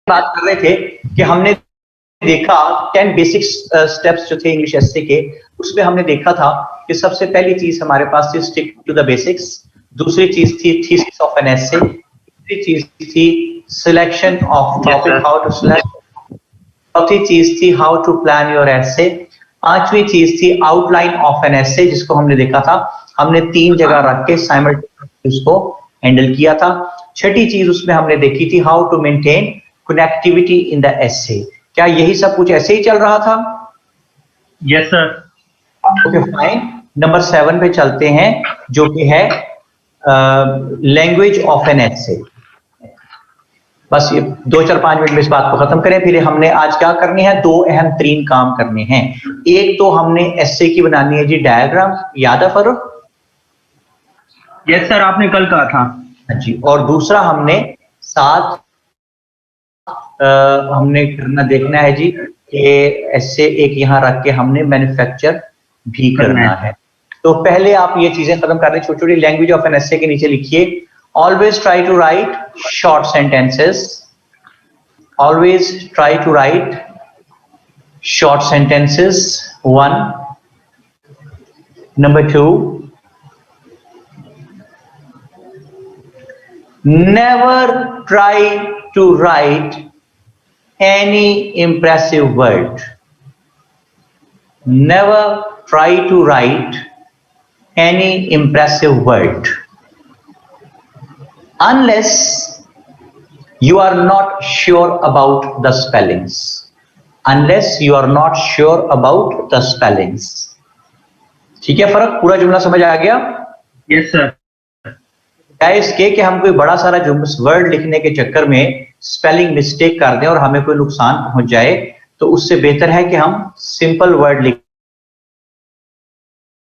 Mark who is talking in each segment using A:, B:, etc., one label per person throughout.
A: बात कर रहे थे कि हमने देखा 10 बेसिक स्टेप्स जो थे इंग्लिश एस्से के, उसमें हमने देखा था कि सबसे पहली चीज हमारे पास थी स्टिक टू द बेसिक्स, दूसरी चीज थी थीसिस ऑफ एन एस्से, तीसरी चीज थी selection of topic, how to select, चौथी चीज थी how to plan your essay, पांचवी चीज थी आउटलाइन ऑफ एन एस्से, जिसको हमने देखा था हमने 3 जगह रख के साइमल्टेनियसली उसको हैंडल किया था। छठी चीज उसमें हमने देखी थी how to maintain connectivity in the essay. क्या यही सब कुछ ऐसे ही चल रहा था?
B: Yes sir.
A: Okay fine, number 7 पे चलते हैं जो कि है लैंग्वेज ऑफ एन एस्से। बस ये 2-4-5 मिनट में इस बात को खत्म करें। फिर हमने आज क्या करनी है, 2 अहम 3 काम करने हैं। एक तो हमने एस्से की बनानी है जी डायग्राम, याद है फरूक?
B: यस सर, आपने कल कहा था।
A: हाँ जी। और दूसरा हमने साथ हमने करना देखना है जी कि एस्से एक यहां रख के हमने मैन्युफैक्चर भी करना है। तो पहले आप ये चीजें खत्म कर दें छोटी छोटी। लैंग्वेज ऑफ एन एस्से के नीचे लिखिए always try to write short sentences, always try to write short sentences 1। Number 2, never try to write any impressive word. Never try to write any impressive word unless you are not sure about the spellings. Unless you are not sure about the spellings. ठीक है फर्क? पूरा जुमला समझ आ गया?
B: Yes sir.
A: इसके कि हम कोई बड़ा सारा वर्ड लिखने के चक्कर में स्पेलिंग मिस्टेक कर दें और हमें कोई नुकसान पहुंच जाए, तो उससे बेहतर है कि हम सिंपल वर्ड लिख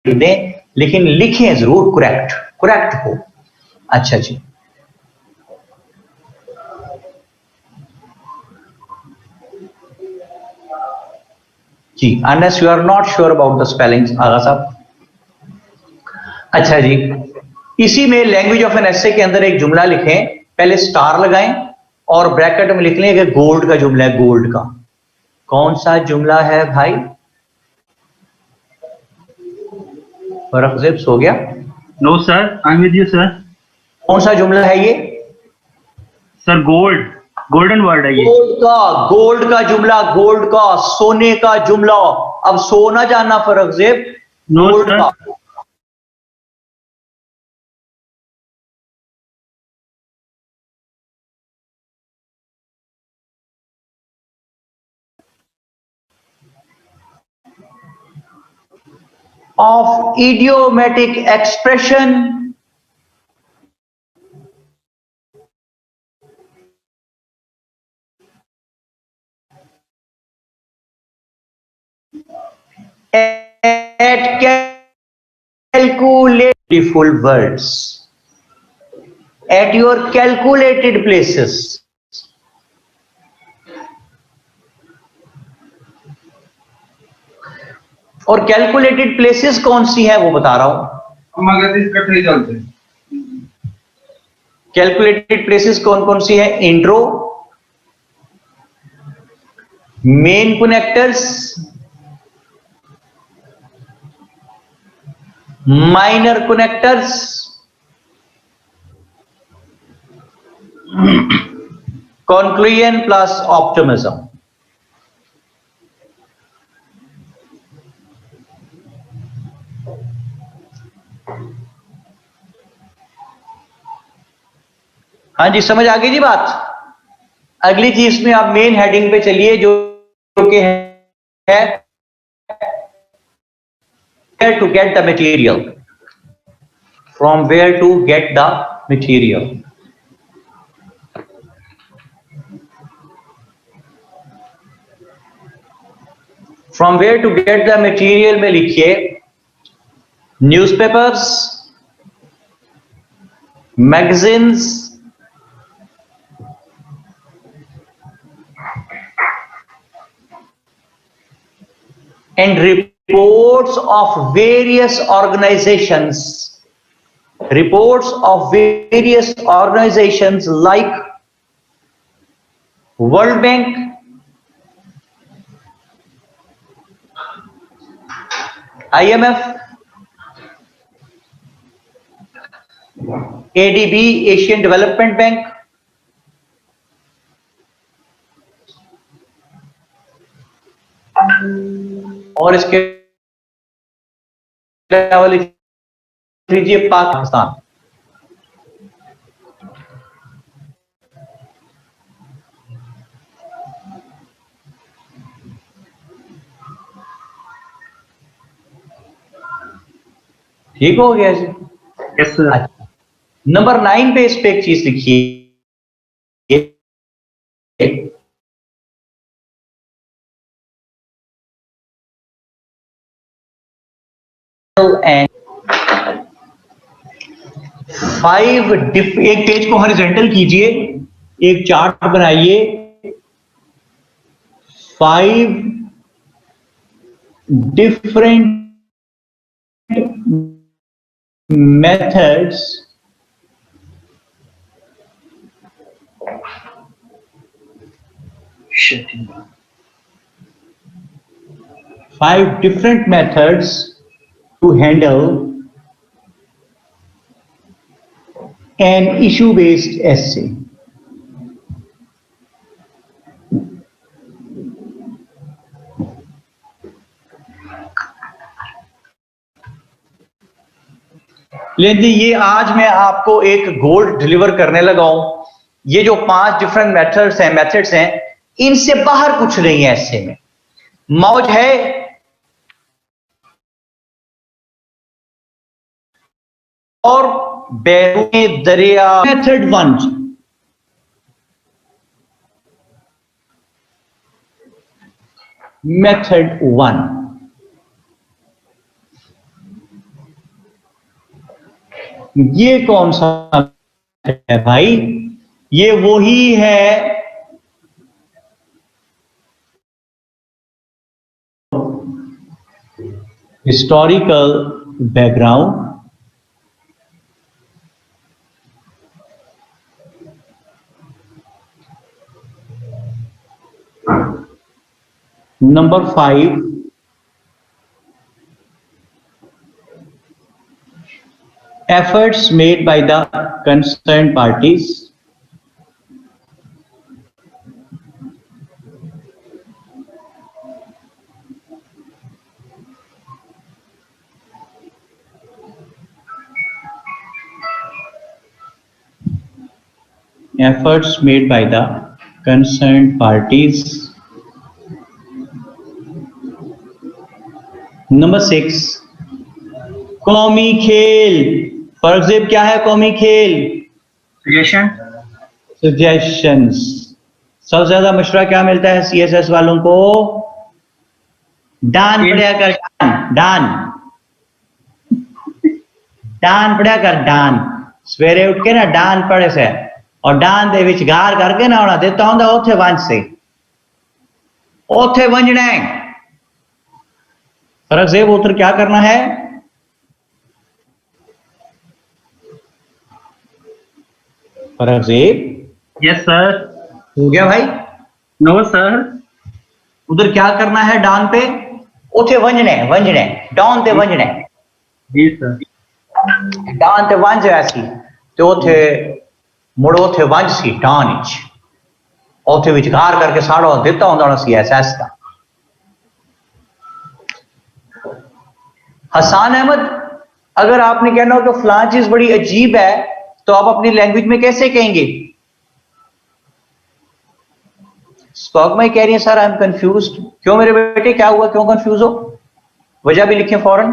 A: दें, लेकिन लिखें जरूर करेक्ट हो। अच्छा जी, unless you are not sure about the spellings, आगा साहब। अच्छा जी, इसी में लैंग्वेज ऑफ एन एस्से के अंदर एक जुमला लिखें, पहले स्टार लगाएं और ब्रैकेट में लिख लें कि गोल्ड का जुमला है। गोल्ड का कौन सा जुमला है भाई? फरक हो गया?
B: No sir, I am with you sir.
A: कौन सा जुमला है ये
B: सर? गोल्डन वर्ड है ये।
A: गोल्ड का जुमला, गोल्ड का, सोने का जुमला। अब सोना जानना फरक जेब, गोल्ड का। of idiomatic expression at calculated words at your calculated places. और कैलकुलेटेड प्लेसेस कौन सी है वो बता रहा हूं।
C: इकट्ठे चलते हैं।
A: कैलकुलेटेड प्लेसेस कौन कौन सी है? Intro, main connectors, minor connectors, conclusion plus optimism. हाँ जी, समझ आ गई जी बात? अगली चीज में आप मेन हेडिंग पे चलिए जो कि है where to get the material, from where to get the material। from where to get the material में लिखिए newspapers, magazines, and reports of various organizations like world bank, IMF, ADB, Asian development bank, और इसके अलावा लीजिए पाकिस्तान। ठीक हो गया जी?
B: Yes sir.
A: अच्छा, नंबर 9 पे इस पे एक चीज लिखिए, एंड 5 एक पेज को हॉरिजॉन्टल कीजिए, एक चार्ट बनाइए, 5 different methods to handle an issue based essay. लेकिन ये आज मैं आपको एक गोल्ड डिलीवर करने लगा हूं। ये जो 5 डिफरेंट मेथड्स हैं, इनसे बाहर कुछ नहीं है ऐसे में। मौज है और बैरूने दरिया। मेथड 1, मेथड 1 ये कौन सा है भाई? ये वही है historical background, number 5 efforts made by the concerned parties, efforts made by the concerned parties. Number 6 कौमी खेल। फर्जेब क्या है कौमी खेल? सजेशंस। सबसे ज्यादा मशवरा क्या मिलता है CSS वालों को? डान पढ़िया कर, डान पढ़िया कर, डान सवेरे उठ के ना डान पढ़े से और डान दे विच गार करके ना होना देता हूं ओथे वंज से ओथे वंजना है। फर्जेब उत्तर क्या करना है? फर्जेब।
B: Yes sir.
A: हो गया भाई?
B: No sir.
A: उधर क्या करना है? डान पे उठे वंजने डान ते वंजने।
B: जी सर।
A: डान ते वंज ऐसी तो उठे मुड़ो उठे वंज सी डान इच उठे विचकार करके साड़ो देता होंदा CSS का। हसान अहमद, अगर आपने कहना हो कि फलां चीज बड़ी अजीब है तो आप अपनी लैंग्वेज में कैसे कहेंगे? स्पॉकमाई कह रही है सर आई एम कंफ्यूज्ड। क्यों मेरे बेटे, क्या हुआ, क्यों कंफ्यूज हो? वजह भी लिखें फौरन।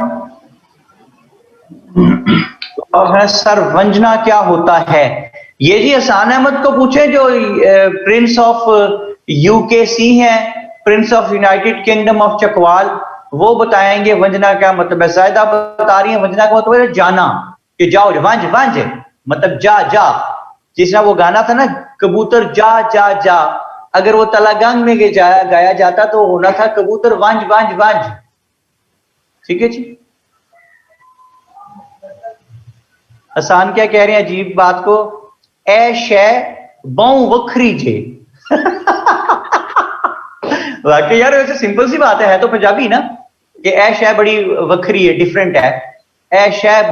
A: तो सर वंजना क्या होता है? ये जी हसान अहमद को पूछे जो प्रिंस ऑफ UKC हैं, Prince of United kingdom of Chakwal, वो बताएंगे वंजना क्या मतलब है। जायदा बता रही है वंजना का मतलब है जाना, कि जाओ वंज वंज मतलब जा जा। जिस तरह वो गाना था ना कबूतर जा जा जा, अगर वो तलागंग में गाया जाता तो होना था कबूतर वंज वंज वंज। ठीक है जी। हसान क्या कह रहे हैं अजीब बात को? ऐश है बहु वखरी जे वाकई यार वैसे सिंपल सी बात है तो पंजाबी ना कि ऐश है बड़ी वखरी है, डिफरेंट है। ऐश है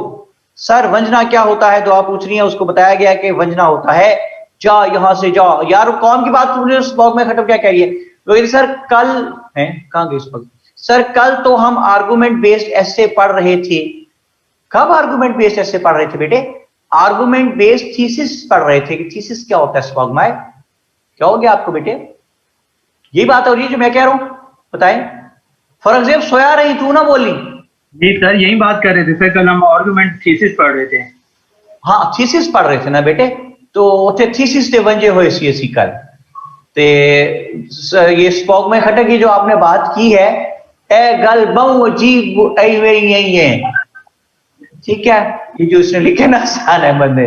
A: सर, वंजना क्या होता है? दुआ पूछ रही है, उसको बताया गया कि वंजना होता है जा यहां से जा। यार कौन की बात तुमने उस ब्लॉग में खत्म क्या कह रही है? तो सर कल है कहां गई इस वक्त? सर कल तो हम आर्गुमेंट बेस्ड ऐसे पढ़ रहे थे। कब आर्गुमेंट बेस्ड ऐसे पढ़ रहे थे बेटे? आर्गुमेंट बेस्ड थीसिस पढ़ रहे थे कि थीसिस क्या होता है स्वागमाय। क्या हो गया आपको बेटे? यही बात हो रही है जो मैं कह रहा हूं, बताएं। फॉर एग्जाम्पल सोया रही तू ना बोली।
B: जी सर यही बात कर रहे थे सर, कल हम आर्गुमेंट थीसिस पढ़ रहे थे।
A: हाँ थीसिस पढ़ रहे थे ना बेटे, तो उथे थीसिस ते वंजे होए सी कल ते ये स्पॉक में खटक की जो आपने बात की है ए गल बहु अजीब यही है, ठीक है। ये जो इसने लिखे ना आसान अहमद ने,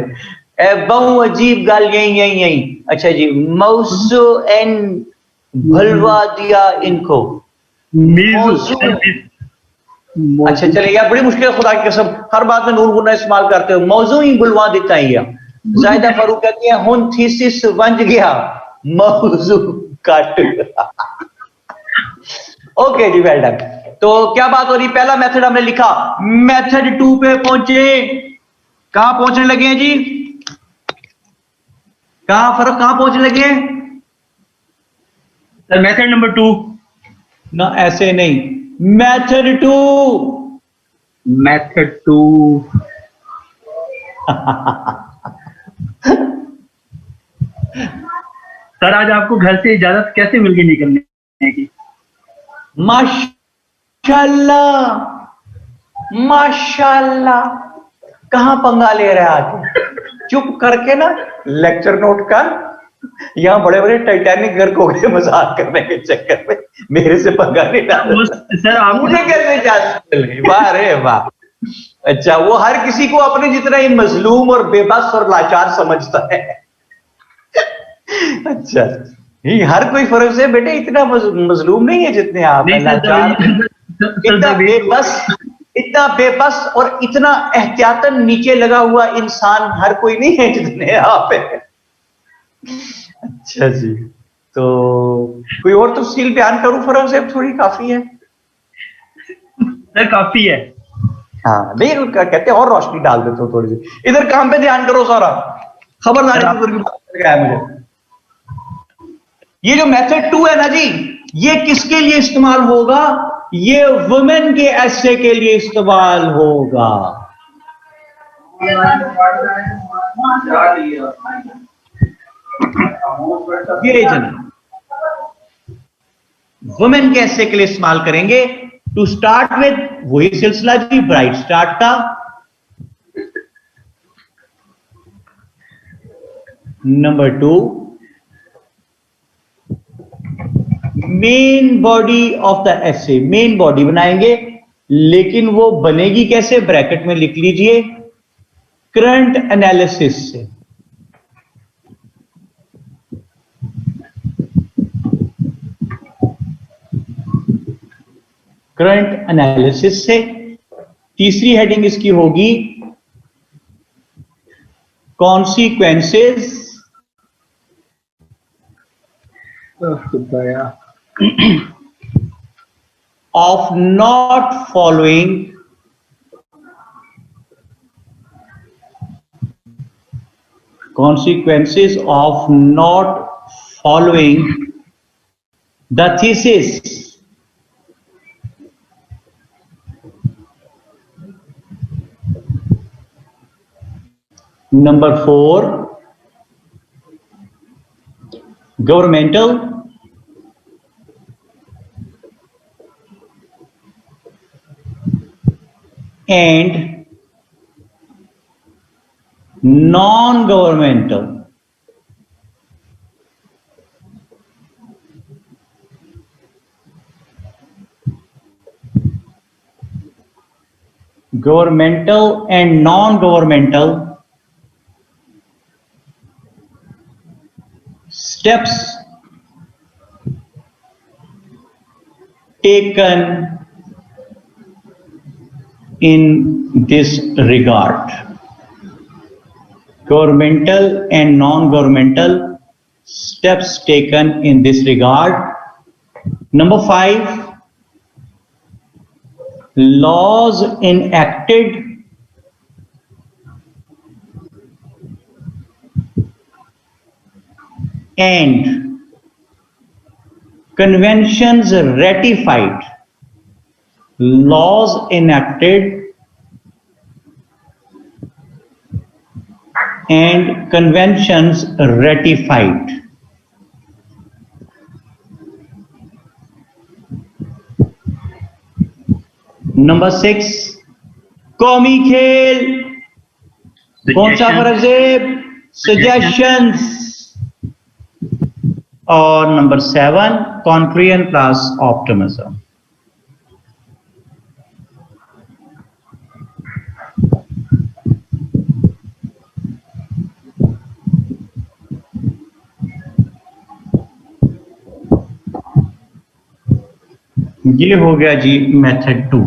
A: ए बहु अजीब गल यही। अच्छा जी, मौसू एन भलवा दिया इनको। अच्छा चले यार, बड़ी मुश्किल, खुदा की कसम हर बात में नूर गुना इस्तेमाल करते हो। मौजू ही बुलवा देता ही है। जायदा फारूक कहती है हुन थीसिस बन गया मौजू कट। ओके जी, वेल डन। तो क्या बात हो रही? पहला मेथड हमने लिखा, मेथड 2 पे पहुंचे। कहां पहुंचने लगे हैं जी? कहां पहुंचने लगे हैं
B: सर? मेथड नंबर 2
A: ना, ऐसे नहीं, मेथड 2।
B: मेथड 2 सर आज आपको घर से इजाजत कैसे मिल गई निकलने की?
A: माशाल्लाह कहां पंगा ले रहा है आज? चुप करके ना लेक्चर नोट कर। यहां बड़े बड़े टाइटैनिक घर को गए मजाक करने के चक्कर में, मेरे से पंगा नहीं डाल
B: सर आप
A: मुझे कैसे इजाजत मिल गई? वाह रे वाह। अच्छा, वो हर किसी को अपने जितना ही मजलूम और बेबस और लाचार समझता है। अच्छा, ये हर कोई फर्क से बेटे इतना मजलूम नहीं है जितने आप लाचार, इतना बेबस और इतना एहतियातन नीचे लगा हुआ इंसान हर कोई नहीं है जितने आप है। अच्छा जी, तो कोई और तफसील बयान करूं फर्क से? थोड़ी काफी है
B: सर, काफी है।
A: हाँ नहीं, कहते और रोशनी डाल देते हो थोड़ी सी। इधर काम पे ध्यान करो सारा, खबरदारी उधर की बात करके आया मुझे। ये जो मेथड 2 है ना जी, ये किसके लिए इस्तेमाल होगा? ये वुमेन के ऐसे के लिए इस्तेमाल होगा। ये जना वुमेन के ऐसे के लिए इस्तेमाल करेंगे। टू स्टार्ट विद वही सिलसिला जी, ब्राइट स्टार्ट का। Number 2, main body of the essay. Main body बनाएंगे, लेकिन वो बनेगी कैसे? ब्रैकेट में लिख लीजिए, करंट एनालिसिस से। करंट एनालिसिस से। तीसरी हेडिंग इसकी होगी consequences of not following the thesis. Number 4, governmental and non-governmental. Governmental and non-governmental steps taken in this regard. Governmental and non-governmental steps taken in this regard Number 5, laws enacted and conventions ratified. Laws enacted and conventions ratified. Number 6, कौमी खेल कौन सा फर्जेब suggestions. और number 7, contrarian plus optimism. ये हो गया जी method 2।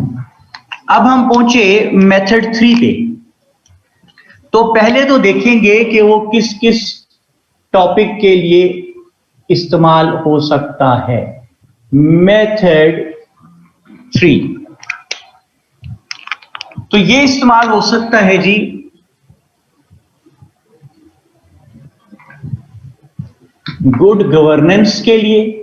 A: अब हम पहुंचे मेथड 3 पे। तो पहले तो देखेंगे कि वो किस किस टॉपिक के लिए इस्तेमाल हो सकता है। मेथड 3, तो ये इस्तेमाल हो सकता है जी गुड गवर्नेंस के लिए,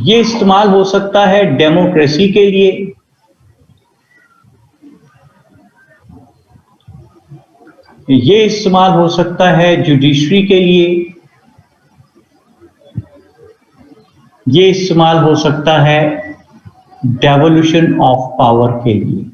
A: ये इस्तेमाल हो सकता है डेमोक्रेसी के लिए, ये इस्तेमाल हो सकता है जुडिशरी के लिए, ये इस्तेमाल हो सकता है डेवोल्यूशन ऑफ पावर के लिए।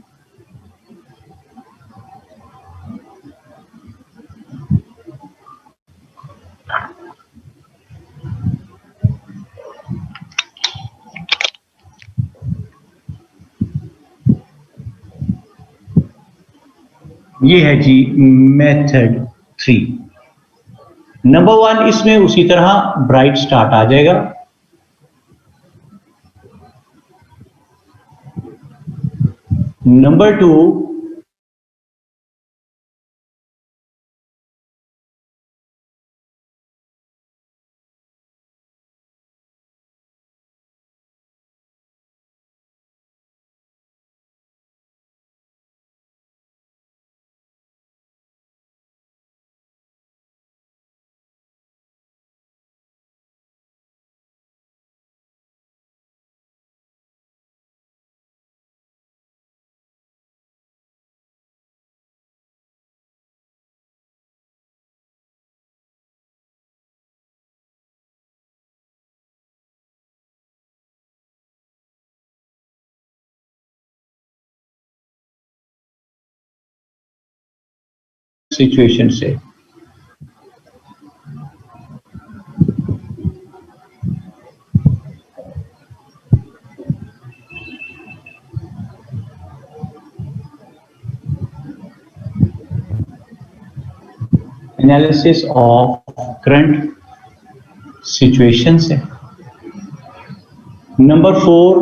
A: ये है जी मेथड 3। नंबर 1 इसमें उसी तरह ब्राइट स्टार्ट आ जाएगा। नंबर 2 सिचुएशन से एनालिसिस ऑफ करंट सिचुएशन से। Number 4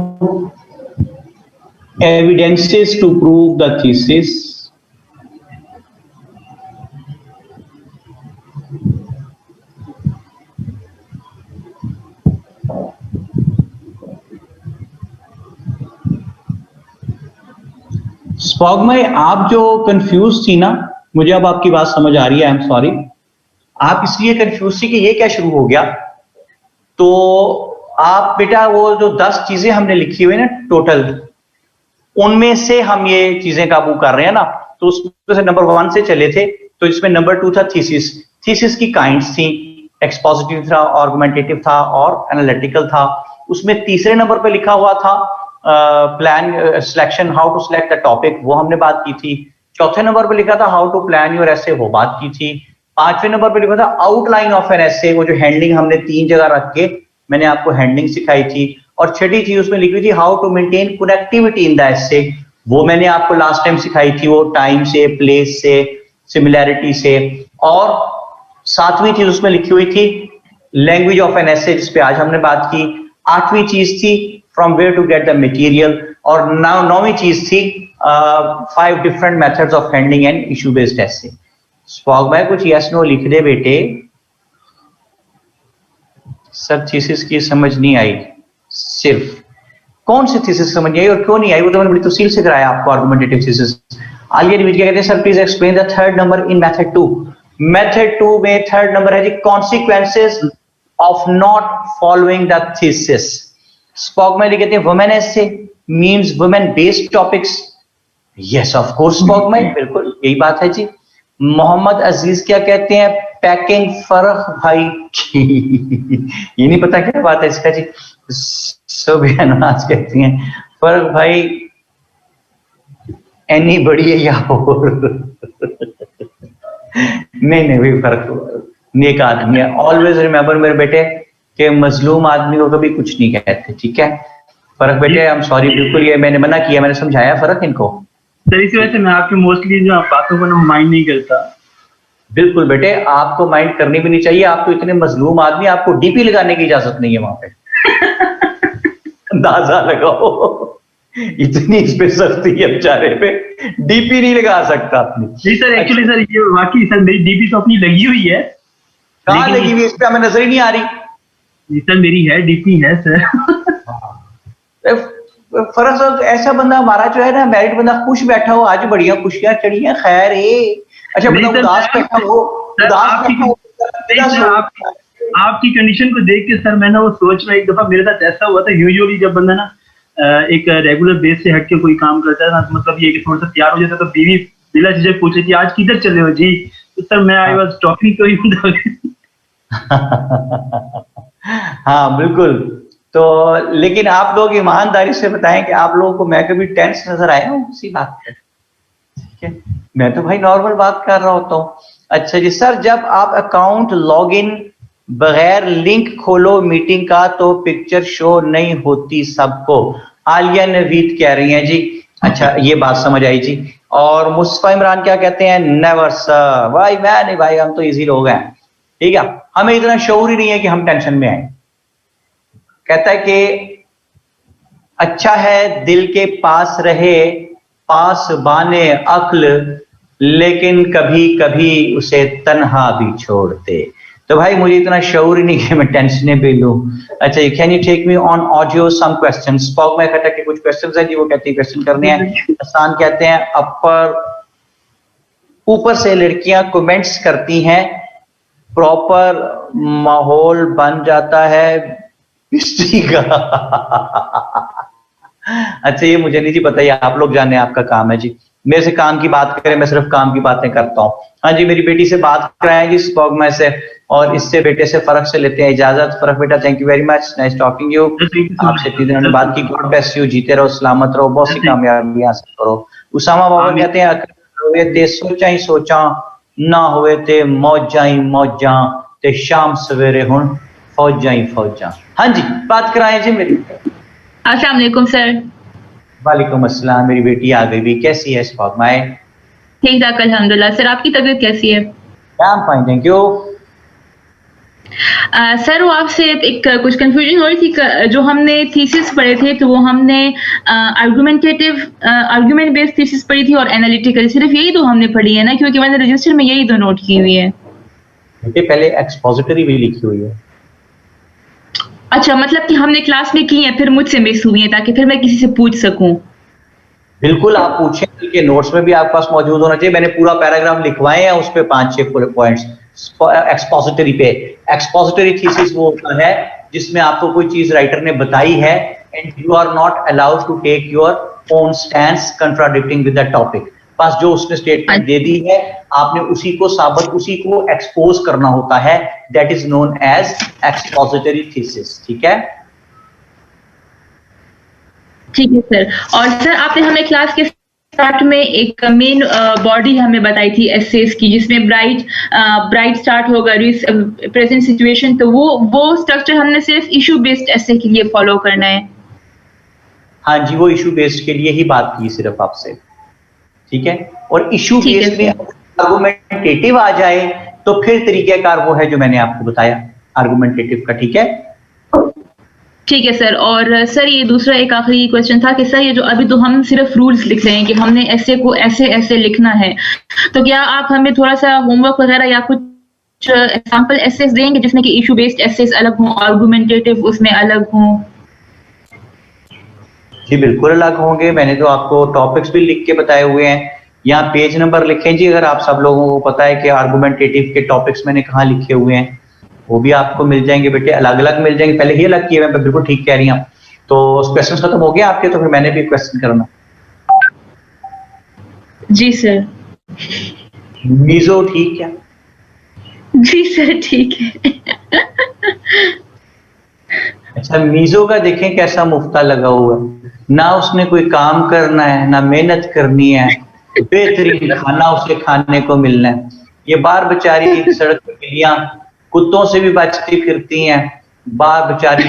A: evidences to prove the thesis. स्पॉग में आप जो कंफ्यूज थी ना, मुझे अब आपकी बात समझ आ रही है, आई एम सॉरी। आप इसलिए कंफ्यूज थी कि ये क्या शुरू हो गया। तो आप बेटा वो जो 10 चीजें हमने लिखी हुई ना टोटल, उनमें से हम ये चीजें काबू कर रहे हैं ना। तो उसमें से नंबर 1 से चले थे, तो इसमें नंबर 2 था थीसिस। थीसिस की काइंड्स थी, एक्सपोजिटिव था, आर्गुमेंटेटिव था और एनालिटिकल था। उसमें तीसरे नंबर पे लिखा हुआ था plan selection, how to select the topic, वो हमने बात की थी। चौथे नंबर पे लिखा था how to plan your essay, वो बात की थी। 5वें नंबर पे लिखा था आउटलाइन ऑफ एन एसे, वो जो हैंडलिंग हमने 3 जगह रख के मैंने आपको हैंडलिंग सिखाई थी। और छठी चीज उसमें लिखी थी how to maintain connectivity in the essay, वो मैंने आपको लास्ट टाइम सिखाई थी, वो टाइम से, प्लेस से, सिमिलैरिटी से। और 7वीं चीज उसमें लिखी हुई थी लैंग्वेज ऑफ एन एसे, जिस पे आज हमने बात की। 8वीं चीज थी from where to get the material. और 9वीं चीज थी 5 different methods of handling and issue based essay. स्पॉग भाई कुछ यस नो लिख दे बेटे। सर थीसिस की समझ नहीं आई। सिर्फ कौन सी थीसिस समझ नहीं आई और क्यों नहीं आई वो तो मैंने बड़ी तफसील से कराया आपको। आर्गुमेंटेटिव थीसिस आलिया रिविज क्या कहते हैं, sir please explain the third number in method 2। Method 2 में थर्ड नंबर है जी consequences of not following the thesis. स्पॉग में कहते हैं women essay means women based topics. Yes of course स्पॉग में बिल्कुल यही बात है जी। मोहम्मद अजीज क्या कहते हैं, पैकिंग फर्क भाई ये नहीं पता क्या बात है इसका जी। सुबहनाज कहती हैं फर्क भाई एनी बड़ी है या और नहीं भाई फर्क नेक आदमी है। ऑलवेज रिमेंबर मेरे बेटे कि मजलूम आदमी को कभी कुछ नहीं कहते, ठीक है। फर्क बेटे आई एम सॉरी, बिल्कुल ये मैंने मना किया, मैंने समझाया फर्क इनको।
B: सर इसी वजह से मैं आपके मोस्टली जो बातों को ना माइंड नहीं करता।
A: बिल्कुल बेटे आपको माइंड करनी भी नहीं चाहिए, आप तो इतने मजलूम आदमी, आपको डीपी लगाने की इजाजत नहीं है वहां पे अंदाजा लगाओ इतनी इस पे सख्ती है बेचारे पे, डीपी नहीं लगा सकता अपनी।
B: जी सर एक्चुअली सर ये वाकई सर मेरी डीपी तो अपनी लगी हुई है।
A: कहाँ लगी हुई, इस पे हमें नजर ही नहीं आ रही।
B: जी सर मेरी है, डीपी है सर
A: फर्क ऐसा बंदा हमारा जो है ना मैरिड बंदा खुश बैठा हो, आज बढ़िया खुशियां चढ़ी हैं, खैर है। अच्छा बंदा उदास बैठा हो, उदास बैठा हो।
B: आपकी कंडीशन को देख के सर मैंने वो सोच रहा, एक दफा मेरे साथ ऐसा हुआ था। यूजुअली जब बंदा ना एक रेगुलर बेस से हट के कोई काम करता है ना, तो मतलब ये कि थोड़ा सा तैयार हो जाता है तो बीवी बिला झिझक पूछ रही थी आज किधर चले हो जी, तो सर मैं I was talking to you.
A: हाँ बिल्कुल। तो लेकिन आप लोग ईमानदारी से बताएं कि आप लोगों को मैं कभी टेंस नजर आया हूँ उसी बात पे, ठीक है। मैं तो भाई नॉर्मल बात कर रहा होता हूँ। अच्छा जी सर, जब आप अकाउंट लॉगिन बगैर लिंक खोलो मीटिंग का तो पिक्चर शो नहीं होती सबको, आलिया नवीद कह रही हैं जी। अच्छा ये बात समझ आई जी। और मुस्तफा इमरान क्या कहते हैं, नेवर सर भाई मैं नहीं भाई, हम तो इजी लोग हैं, ठीक है, हमें इतना शऊर ही नहीं है कि हम टेंशन में आए। कहता है कि अच्छा है दिल के पास रहे पास बाने अक्ल, लेकिन कभी कभी उसे तन्हा भी छोड़ते। तो भाई मुझे इतना शऊर ही नहीं कि मैं टेंशन भी लूं। अच्छा can you take me on audio some questions. स्पॉक में कहता कि कुछ क्वेश्चंस है जी, वो कहती है क्वेश्चन करने हैं। आसान कहते हैं अपर ऊपर से लड़कियां कमेंट्स करती हैं, प्रॉपर माहौल बन जाता है हिस्ट्री का। अच्छा ये मुझे नहीं जी पता, ये आप लोग जाने, आपका काम है जी। मेरे से काम की बात करें, मैं सिर्फ काम की बातें करता हूँ। हाँ जी मेरी बेटी से बात कराएं जी स्पॉग में से, और इससे बेटे से फर्क से लेते हैं इजाजत। फर्क बेटा thank you very much, nice talking you. आपसे इतनी दिनों ने बात की, गॉड ब्लेस यू, जीते रहो सलामत रहो, बहुत सी कामयाबी हासिल करो। उसामा बाबा कहते हैं सोचा ही सोचा ना होवे ते मौजा ही मौजा ते शाम सवेरे हुन फौजा ही फौजा। हाँ जी बात कराएं जी मेरी।
C: अस्सलाम वालेकुम सर।
A: वालेकुम अस्सलाम। मेरी बेटी आ गई भी, कैसी है स्पॉग माए?
C: ठीक ठाक अल्हम्दुलिल्लाह। सर आपकी तबीयत कैसी है?
A: I am fine thank you.
C: Sir वो आपसे एक कुछ कंफ्यूजन हो रही थी। जो हमने थीसिस पढ़े थे तो वो हमने आर्गुमेंट बेस्ड थीसिस पढ़ी थी और एनालिटिकल, सिर्फ यही दो हमने पढ़ी है ना? क्योंकि मैंने रजिस्टर में यही दो नोट की हुई है।
A: पहले एक्सपोजिटरी भी लिखी हुई है।
C: अच्छा मतलब कि हमने क्लास में की है फिर मुझसे मिस हुई है, ताकि फिर मैं किसी से पूछ सकूं।
A: बिल्कुल आप पूछें, बल्कि नोट्स में भी आपके पास मौजूद होना चाहिए। मैंने पूरा पैराग्राफ लिखवाए हैं, उस पे 5-6 पॉइंट्स एक्सपोजिटरी पे। एक्सपोजिटरी थीसिस वो होता है जिसमें आपको कोई चीज राइटर ने बताई है and you are not allowed to take your own stand contradicting with the topic. बस जो उसने स्टेटमेंट दे दी है आपने उसी को साबित, उसी को एक्सपोज करना होता है। That is known as expository thesis, ठीक है।
C: ठीक है सर। और सर आपने हमें क्लास के स्टार्ट में एक मेन बॉडी हमें बताई थी एसेस की, जिसमें ब्राइट स्टार्ट होगा, प्रेजेंट सिचुएशन, तो वो स्ट्रक्चर हमने सिर्फ इशू बेस्ड एसे के लिए फॉलो करना है।
A: हाँ जी वो इशू बेस्ड के लिए ही बात की सिर्फ आपसे, ठीक है। और इशू बेस्ड में आर्गुमेंटेटिव आ जाए तो फिर तरीकेकार वो है जो मैंने आपको बताया आर्गुमेंटेटिव का, ठीक है।
C: ठीक है सर। और सर ये दूसरा एक आखिरी क्वेश्चन था कि सर ये जो अभी तो हम सिर्फ रूल्स लिख रहे हैं कि हमने ऐसे को ऐसे ऐसे लिखना है, तो क्या आप हमें थोड़ा सा होमवर्क वगैरह या कुछ एग्जांपल एसेस देंगे जिसमें कि इशू बेस्ड एसेस अलग हों, आर्गुमेंटेटिव उसमें अलग हों?
A: जी बिल्कुल अलग होंगे। मैंने तो आपको टॉपिक्स भी लिख के बताए हुए हैं। यहाँ पेज नंबर लिखें जी, अगर आप सब लोगों को पता है कि आर्गुमेंटेटिव के टॉपिक्स मैंने कहाँ लिखे हुए हैं, वो भी आपको मिल जाएंगे बेटे, अलग अलग मिल जाएंगे। पहले ही अलग किए हुए, बिल्कुल ठीक कह रही हैं। तो क्वेश्चन खत्म हो गया आपके, तो फिर मैंने भी क्वेश्चन करना।
C: जी सर।
A: मीजो ठीक है?
C: जी सर ठीक है।
A: अच्छा, मीजो का देखें कैसा मुफ्ता लगा हुआ है, ना उसने कोई काम करना है ना मेहनत करनी है, बेहतरीन खाना उसे खाने को मिलना है। ये बार बेचारी सड़क पर बिल्लियां कुत्तों से भी बचती फिरती हैं, बार बेचारी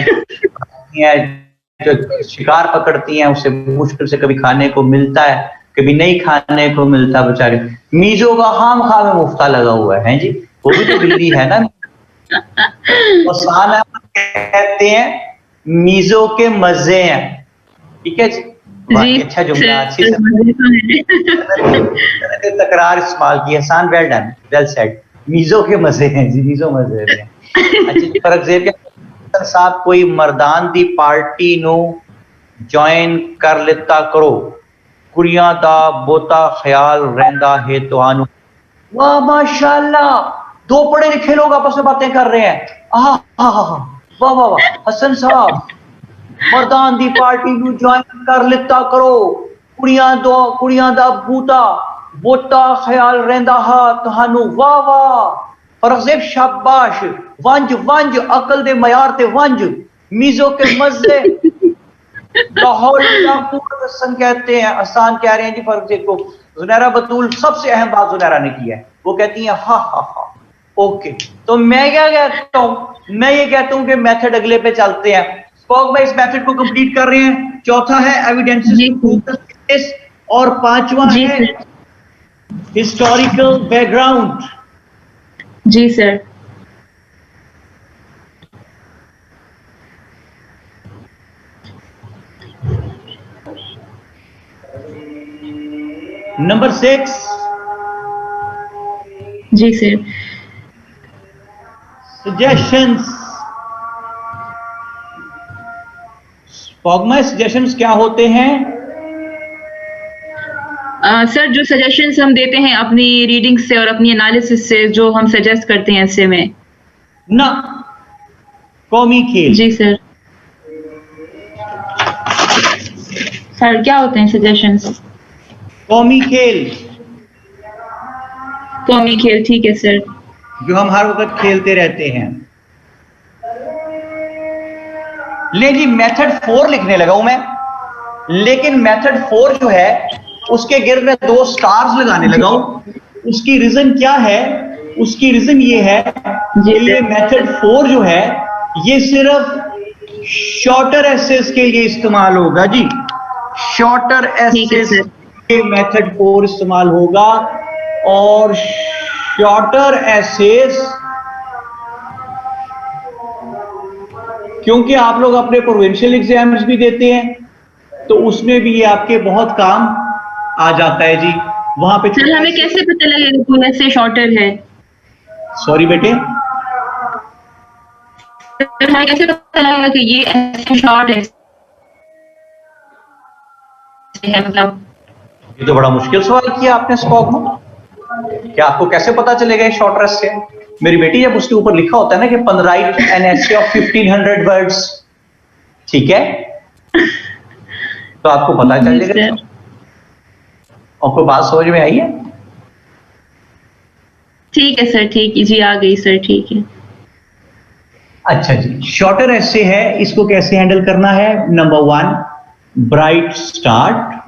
A: जो शिकार पकड़ती हैं उसे मुश्किल से कभी खाने को मिलता है, कभी नहीं खाने को मिलता बेचारी। मीजो का खाम खा में मुफ्ता लगा हुआ है जी, वो भी तो बिल्ली है ना। और साना कहते हैं मीजो के मजे हैं। ठीक है जी, वाकई अच्छा जुमला, अच्छी तकरार इस्तेमाल की है। सान वेल डन, वेल सेड। मीजो के मजे हैं जी, मीजो मजे हैं। अच्छा फॉर एग्जांपल साहब कोई मर्दान दी पार्टी नो ज्वाइन कर लेता करो, कुड़ियां दा बोता ख्याल रहंदा है तुहानू। वाह माशाल्लाह, दो पढ़े लिखे लोग आपस में बातें कर रहे हैं। आहा वाह वाह वाह। हसन साहब, मर्दान दी पार्टी नू ज्वाइन कर लेता करो, कुड़ियां दा बोता ख्याल रहंदा हा तुहानू। वाह वाह फरज़ेब, शाबाश। वंज वंज अकल दे मयार ते वंज, मीजो के मजे। लाहौर कहते हैं, आसान कह रहे हैं जी फरज़ेब को। जुनैरा बतूल सबसे अहम बात जुनैरा ने की है, वो कहती है हा हा हा ओके। तो मैं क्या कहता हूं, मैं ये कहता हूं कि मेथड अगले पे चलते हैं। स्पॉक भाई इस मेथड को कंप्लीट कर रहे हैं। चौथा है एविडेंसेस और पांचवा है हिस्टोरिकल बैकग्राउंड।
C: जी सर।
A: नंबर 6।
C: जी सर।
A: सजेशंस। स्पॉक में सजेशंस क्या होते हैं?
C: सर जो सजेशंस हम देते हैं अपनी रीडिंग से और अपनी एनालिसिस से, जो हम सजेस्ट करते हैं ऐसे में
A: ना कौमी खेल।
C: जी सर। सर क्या होते हैं सजेशंस?
A: कौमी खेल।
C: कौमी खेल, ठीक है सर।
A: जो हम हर वक्त खेलते रहते हैं। लेकिन मेथड 4 लिखने लगा हूं मैं, लेकिन मेथड 4 जो है उसके गिर्द में 2 स्टार्स लगाने लगा हूं। उसकी रीजन क्या है? उसकी रीजन ये है कि ये मेथड 4 जो है ये सिर्फ शॉर्टर एसेस के लिए इस्तेमाल होगा जी। शॉर्टर एसेस के मेथड 4 इस्तेमाल होगा। और शॉर्टर एसेस क्योंकि आप लोग अपने प्रोविंशियल एग्जाम्स भी देते हैं, तो उसमें भी ये आपके बहुत काम आ जाता है जी। वहां पे
C: सर हमें कैसे पता लगेगा कोई ऐसे शॉर्टर है?
A: सॉरी बेटे,
C: सर हमें कैसे पता लगेगा कि ये ऐसे शॉर्ट है? मतलब
A: ये तो बड़ा मुश्किल सवाल किया आपने स्पॉक में। क्या आपको कैसे पता चलेगा ये शॉर्टर से? मेरी बेटी, जब उसके ऊपर लिखा होता है ना कि right an essay of 1500 words, ठीक है, तो आपको पता चल जाएगा। आपको बात समझ में आई है?
C: ठीक है सर, ठीक है जी, आ गई सर, ठीक है।
A: अच्छा जी, शॉर्टर एसे है, इसको कैसे हैंडल करना है? Number 1, bright start.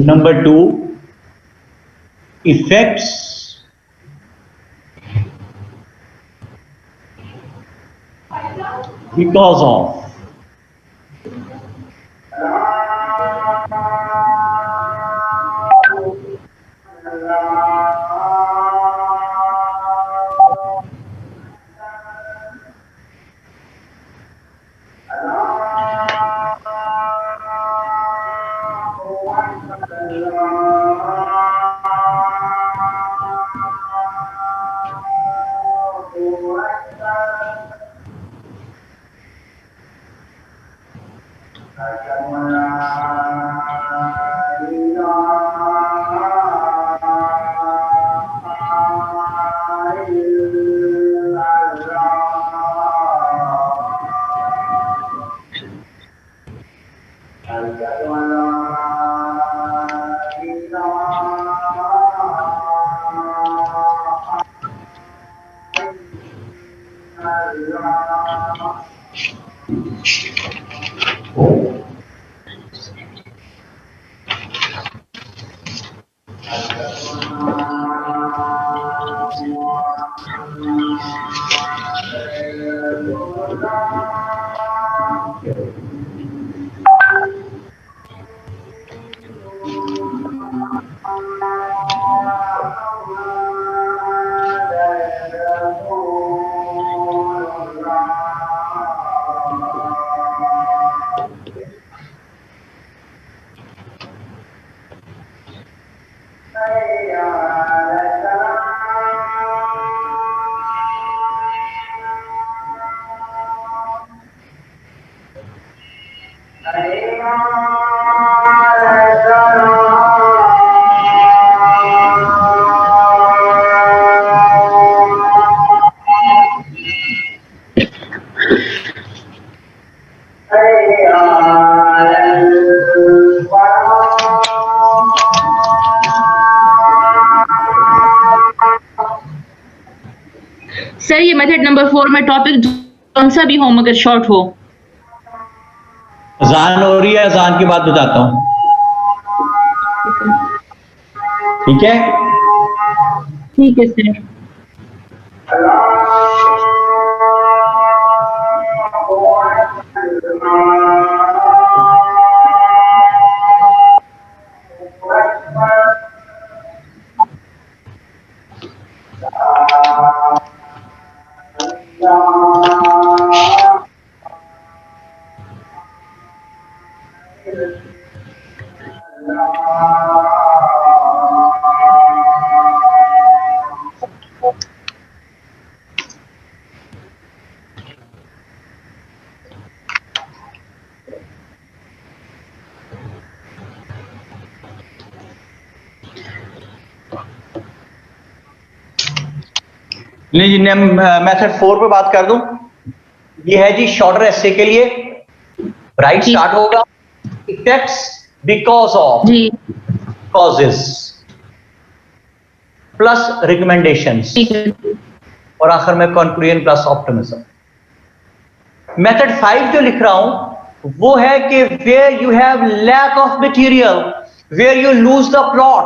A: Number 2, effects. Because of.
C: Sir ये मेथड नंबर 4 में टॉपिक कौन सा भी हो मगर शॉर्ट हो।
A: अजान हो रही है, अजान की बात बताता हूँ, ठीक है?
C: ठीक है सर।
A: जी मेथड 4 पे बात कर दूं। ये है जी शॉर्टर एसे के लिए, राइट स्टार्ट होगा effects because of causes plus recommendations और आखिर में कंक्लूजन प्लस ऑप्टिमिज्म। मेथड 5 जो लिख रहा हूं वो है कि where you have lack of material, where you lose the plot,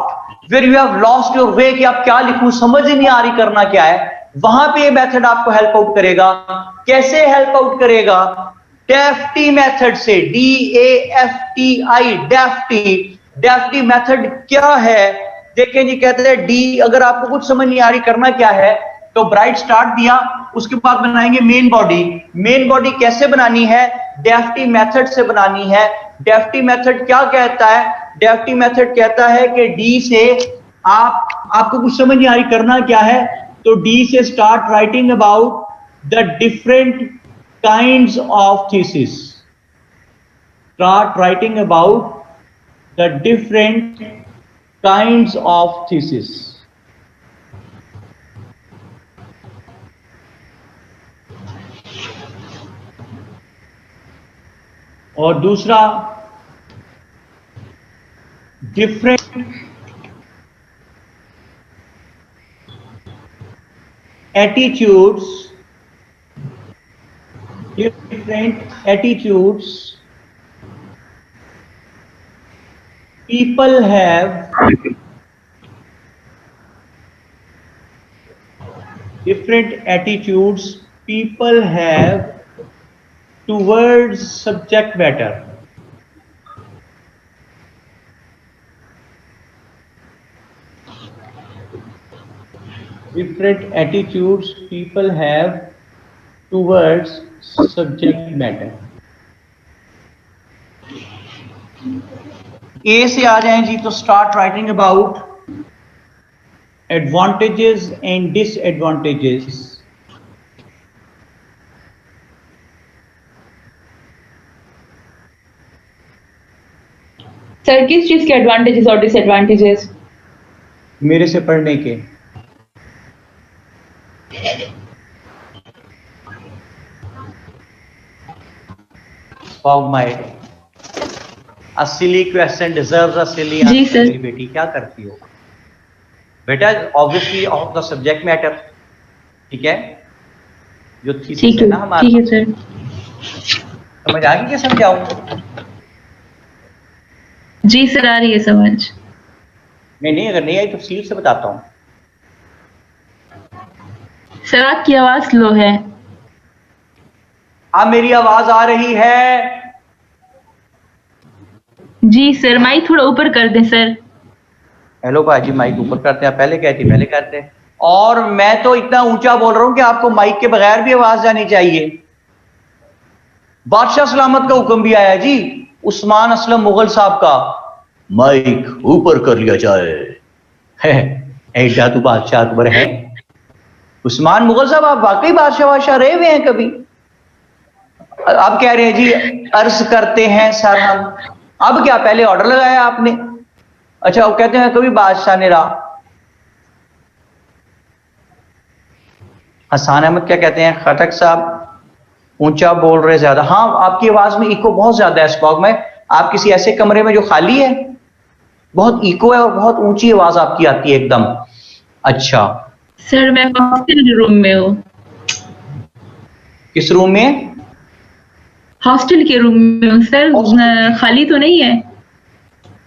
A: where you have lost your way कि आप क्या लिखूं, समझ ही नहीं आ रही करना क्या है, वहां पे ये मेथड आपको हेल्प आउट करेगा। कैसे हेल्प आउट करेगा? डेफ्टी मेथड से, DAFTI, डेफ्टी। डेफ्टी मेथड क्या है? देखें जी, कहते हैं डी, अगर आपको कुछ समझ नहीं आ रही करना क्या है तो ब्राइट स्टार्ट दिया, उसके बाद बनाएंगे मेन बॉडी। मेन बॉडी कैसे बनानी है? डेफ्टी मेथड से बनानी है। डेफ्टी मेथड क्या कहता है? डेफ्टी मेथड कहता है कि डी से आपको कुछ समझ नहीं आ रही करना क्या है, तो डी से start writing about the different kinds of thesis. Start writing about the different kinds of thesis. और दूसरा different attitudes, people have, different attitudes people have towards subject matter. Different attitudes people have towards subject matter. A से आ जाएं जी, तो start writing about advantages and disadvantages.
C: Sir किस चीज के advantages और disadvantages?
A: मेरे से पढ़ने के। A silly question deserves a silly answer।
C: जी सर।
A: मेरी बेटी क्या करती हो बेटा? Obviously of the subject matter, ठीक है, जो थीसिस है ना हमारा।
C: ठीक है सर।
A: समझ आ गई क्या समझाऊं?
C: जी सर आ रही है समझ।
A: नहीं, अगर नहीं आई तो तफसील से बताता हूँ।
C: सर आपकी आवाज स्लो है।
A: अब मेरी आवाज आ रही है?
C: जी सर, माइक थोड़ा ऊपर कर दें सर।
A: हेलो भाजी, माइक ऊपर करते हैं, पहले कहती पहले करते हैं। और मैं तो इतना ऊंचा बोल रहा हूं कि आपको माइक के बगैर भी आवाज जानी चाहिए। बादशाह सलामत का हुक्म भी आया जी, उस्मान असलम मुगल साहब का, माइक ऊपर कर लिया जाए। ऐडा तू बादशाह अकबर है। उस्मान मुगल साहब आप वाकई बादशाह रहे हुए हैं कभी? अब कह रहे हैं जी अर्ज करते हैं सर हम। अब क्या पहले ऑर्डर लगाया आपने? अच्छा, वो कहते हैं कभी बादशाह ने रहा। हसन अहमद क्या कहते हैं? खटक साहब ऊंचा बोल रहे ज्यादा। हाँ, आपकी आवाज में इको बहुत ज्यादा है स्पॉग में। आप किसी ऐसे कमरे में जो खाली है, बहुत इको है और बहुत ऊंची आवाज आपकी आती है एकदम। अच्छा
C: सर मैं हॉस्टल रूम में हूँ।
A: किस रूम में?
C: हॉस्टल के रूम में हूँ सर, खाली तो नहीं है।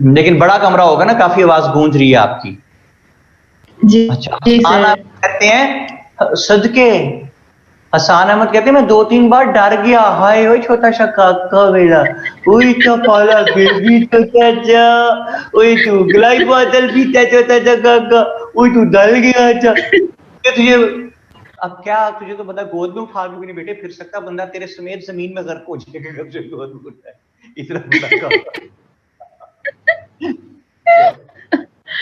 A: लेकिन बड़ा कमरा होगा ना, काफी आवाज गूंज रही है आपकी।
C: जी
A: अच्छा,
C: जी
A: हसन
C: सर।
A: अहमद कहते हैं सदके, हसन अहमद कहते हैं मैं 2-3 बार डर गया। हाय ओए छोटा सा काका मेरा, ओए तो पाला बेबी छोटा सा, ओए तू गलाई बादल पीता छोटा सा काका, ओए तू डल गया। अच्छा तुझे अब क्या, तुझे तो बंदा गोद में उठा के भी नहीं बेटे फिर सकता, बंदा तेरे समेत जमीन में गर्क हो जाएगा कब से गोद में उठा है, इतना बड़ा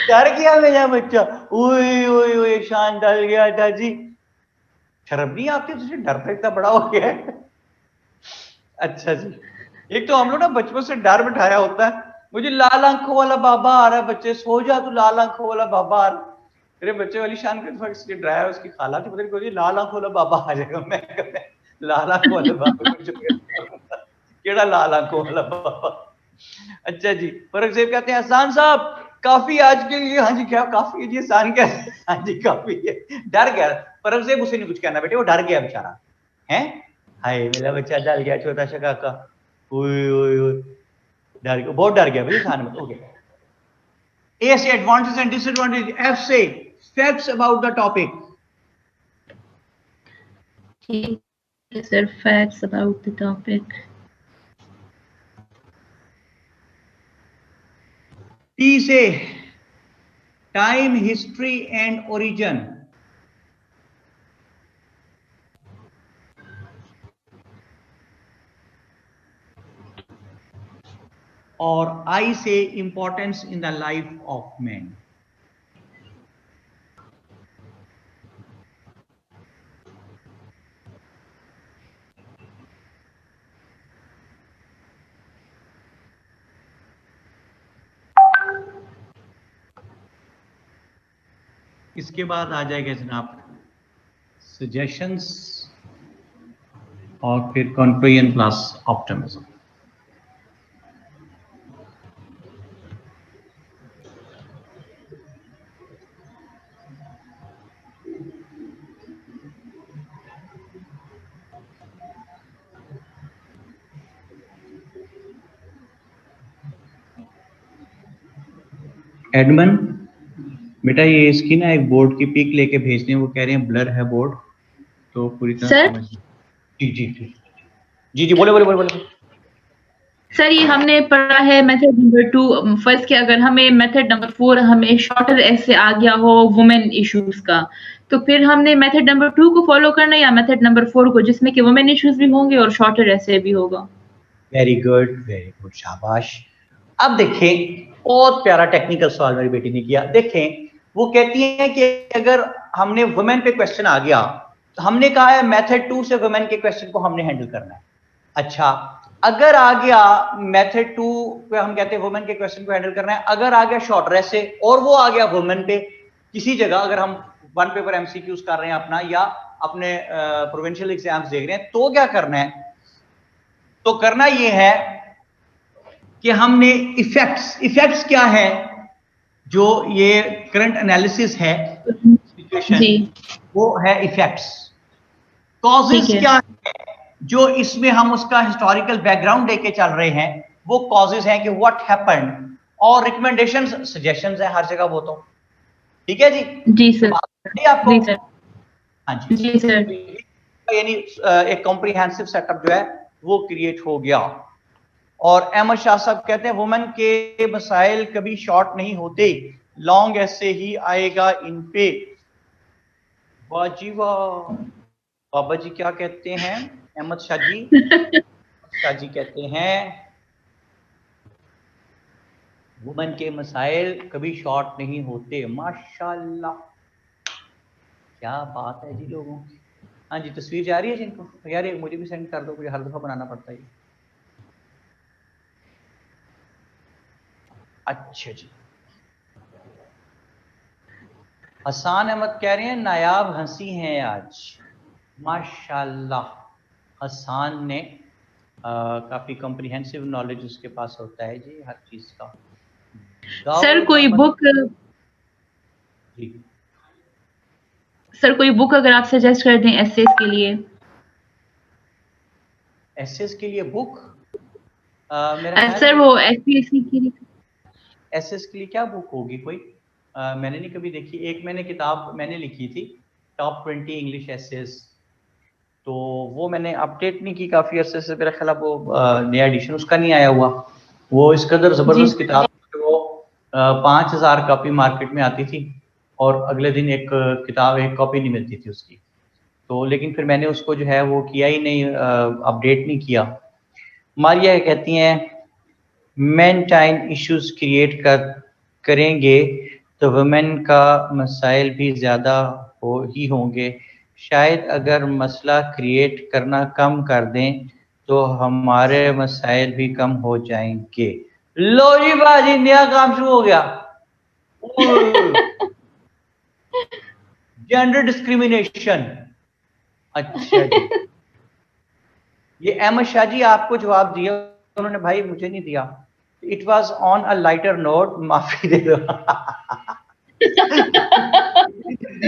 A: डर गया मेरा बच्चा, ओए ओए ओए शान डल गया था जी। शर्म नहीं आती तुझे? डर इतना बड़ा हो गया है। अच्छा जी, एक तो हम लोग ना बचपन से डर बिठाया होता है, मुझे लाल आंखों वाला बाबा आ रहा है, बच्चे सो जा तू, लाल आंखों वाला बाबा आ रहा है। मेरे बच्चे वाली शान के इसलिए डराया, उसकी खाला थी पता नहीं लाल आंखों वाला बाबा आ जाएगा। मैं लाल आंखों वाला बाबा केड़ा लाल आंखों वाला बाबा। अच्छा जी, फर्क से कहते हैं हसन साहब काफी आज के लिए। हाँ जी क्या काफी है जी? हसन क्या? हाँ जी काफी है। डर गया फर्क से, उसे नहीं कुछ कहना बेटे, वो डर गया बेचारा है। हाय मेरा बच्चा डर गया छोटा सा काका, ओए ओए ओए डर गया, बहुत डर गया भाई हसन में। ओके, A से एडवांटेज एंड डिसएडवांटेज, F से फैक्ट्स अबाउट द टॉपिक।
C: ठीक है sir, facts about the topic.
A: T से टाइम, हिस्ट्री एंड ओरिजिन। और I से importance in the life of man. इसके बाद आ जाएगा जनाब सजेशंस और फिर कंक्लूजन प्लस ऑप्टिमिज्म। एडमन बेटा ये इसकी ना एक बोर्ड की पिक लेके भेजने, वो कह रहे हैं ब्लर है बोर्ड, तो पूरी तरह समझ। जी जी जी जी जी बोले बोले बोले बोले।
C: सर ये हमने पढ़ा है मेथड नंबर 2 फर्स्ट के, अगर हमें मेथड नंबर 4 हमें शॉर्टर ऐसे आ गया हो वुमेन इश्यूज का, तो फिर हमने मेथड नंबर 2 को फॉलो करना या मेथड नंबर 4 को, जिसमें कि वुमेन इश्यूज भी होंगे और शॉर्टर ऐसे भी होगा।
A: वेरी गुड शाबाश। अब देखें, बहुत प्यारा टेक्निकल सवाल मेरी बेटी ने किया। देखें वो कहती है कि अगर हमने वुमेन पे क्वेश्चन आ गया, तो हमने कहा है मेथड 2 से वुमेन के क्वेश्चन को हमने हैंडल करना है। अच्छा, अगर आ गया मेथड 2 पे हम कहते हैं वुमेन के क्वेश्चन को हैंडल करना है, अगर आ गया शॉर्ट रेस्ट से और वो आ गया वुमेन पे किसी जगह, अगर हम वन पेपर एमसीक्यूज कर रहे हैं अपना या अपने प्रोविंशियल एग्जाम्स देख रहे हैं, तो क्या करना है? तो करना ये है कि हमने इफेक्ट्स क्या है जो ये करंट एनालिसिस है सिचुएशन, वो है इफेक्ट्स। कॉजेस क्या है जो इसमें हम उसका हिस्टोरिकल बैकग्राउंड लेके चल रहे हैं, वो कॉजेस हैं कि व्हाट हैपेंड, और रिकमेंडेशंस सजेशंस है हर जगह वो तो, ठीक है जी
C: सर।
A: आपको
C: जी सर।
A: हाँ जी सर, यानी एक कॉम्प्रिहेंसिव सेटअप जो है वो क्रिएट हो गया। और अहमद शाह साहब कहते हैं वुमेन के मसाइल कभी शॉर्ट नहीं होते, लॉन्ग ऐसे ही आएगा इन पे। वाह जी वाह, बाबा जी क्या कहते हैं? अहमद शाह जी कहते हैं वुमेन के मसाइल कभी शॉर्ट नहीं होते। माशाल्लाह, क्या बात है जी लोगों की। हाँ जी, तस्वीर जा रही है जिनको? यार एक मुझे भी सेंड कर दो, मुझे हर दफा बनाना पड़ता है। अच्छा जी, हसान अहमद कह रहे हैं नायाब हंसी हैं आज। माशाल्लाह, हसान ने काफी कॉम्प्रिहेंसिव नॉलेज उसके पास होता है जी हर चीज का।
C: सर कोई बुक,
A: जी
C: सर कोई बुक अगर आप सजेस्ट कर दें एसेस के लिए।
A: एसेस के लिए बुक? मेरा
C: सर वो एसपीएससी के लिए,
A: एसेस के लिए क्या बुक होगी कोई? मैंने नहीं कभी देखी। एक मैंने किताब मैंने लिखी थी टॉप 20 इंग्लिश एसेस, तो वो मैंने अपडेट नहीं की काफी अरसे से, मेरा ख्याल वो नया एडिशन उसका नहीं आया हुआ। वो इस कदर जबरदस्त किताब, वो 5000 कॉपी मार्केट में आती थी और अगले दिन एक किताब एक कॉपी नहीं मिलती थी उसकी। तो लेकिन फिर मैंने उसको जो है वो किया ही नहीं, अपडेट नहीं किया। मारिया कहती हैं मेंटाइन इश्यूज क्रिएट करेंगे तो वुमेन का मसाइल भी ज़्यादा ही होंगे, शायद अगर मसला क्रिएट करना कम कर दें तो हमारे मसाइल भी कम हो जाएंगे। लो जी बाजी, नया काम शुरू हो गया। Gender discrimination. अच्छा जी, ये अहमद शाह जी आपको जवाब दिया उन्होंने, भाई मुझे नहीं दिया। It was on a lighter note, माफी दे दो।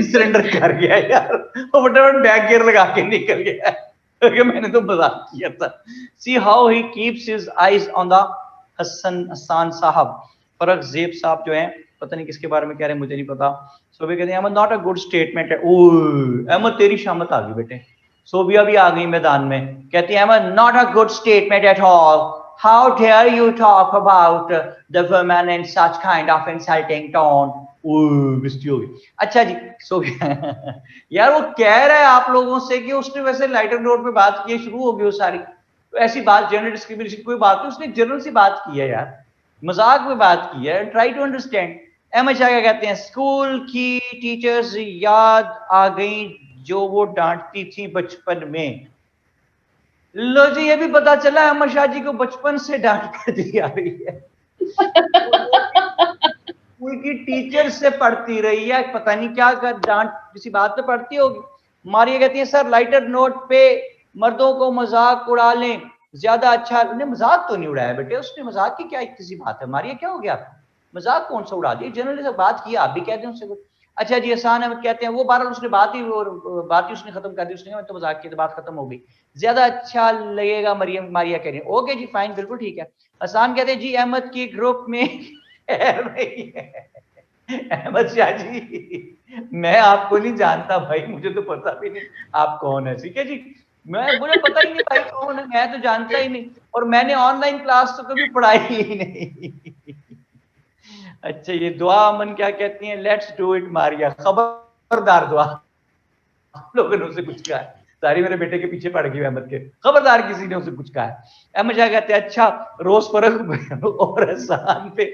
A: सरेंडर कर गया यार, वो फटाफट बैक गियर लगा के निकल गया क्योंकि मैंने तो मजाक किया था। See how he keeps his eyes on the Hasan साहब। फरक जेब साहब जो हैं, पता नहीं किसके बारे में कह रहे हैं, मुझे नहीं पता। सो भी कहते हैं Ahmad not a good statement है। अहमद तेरी शामत आ गई बेटे, सोबिया भी आ गई मैदान में, कहती है Ahmad not a good statement at all, how dare you talk about the women in such kind of insulting tone. बिस्ती हो गई। अच्छा जी, सो यार वो कह रहा है आप लोगों से कि उसने वैसे लाइटर नोट में बात की, शुरू हो गई वो सारी, तो ऐसी बात जेंडर डिस्क्रिमिनेशन कोई बात नहीं, उसने जनरल सी बात की है यार, मजाक में बात की है। Try to understand. Ahmad Shah क्या कहते हैं, स्कूल की टीचर्स याद आ गई जो वो डांटती थी बचपन में। लो जी, ये भी पता चला अहमद शाह जी को बचपन से डांट पड़ती आ रही है। स्कूल की टीचर से पढ़ती रही है, पता नहीं क्या कर डांट किसी बात पे पढ़ती होगी। मारिया कहती है सर लाइटर नोट पे मर्दों को मजाक उड़ा लें ज्यादा अच्छा। उसने मजाक तो नहीं उड़ाया बेटे, उसने मजाक की क्या किसी बात है? मारिया क्या हो गया आपको, मजाक कौन सा उड़ा दिया? जनरली से बात किया, आप भी कहते हैं उससे कुछ। अच्छा जी, हसान अहमद कहते हैं वो बार उसने बात ही उसने खत्म कर दी, उसने तो मजाक की तो बात खत्म हो गई, ज्यादा अच्छा लगेगा। मरियम मारिया कह रही है ओके जी फाइन, बिल्कुल ठीक है। हसान कहते हैं जी अहमद की ग्रुप में नहीं है। अहमद शाह जी, मैं आपको नहीं जानता भाई, मुझे तो पता भी नहीं आप कौन है, ठीक है जी। मुझे पता ही नहीं भाई कौन है, मैं तो जानता ही नहीं, और मैंने ऑनलाइन क्लास तो कभी पढ़ाई ही नहीं। अच्छा, ये दुआ अमन क्या कहती हैं, लेट्स डू इट मारिया, खबरदार दुआ लोगों ने उसे कुछ कहा है, सारी मेरे बेटे के पीछे पड़ गई अहमद के, खबरदार किसी ने उसे कुछ कहा है। अहमद शाह कहते हैं अच्छा रोज फर्क और एहसान पे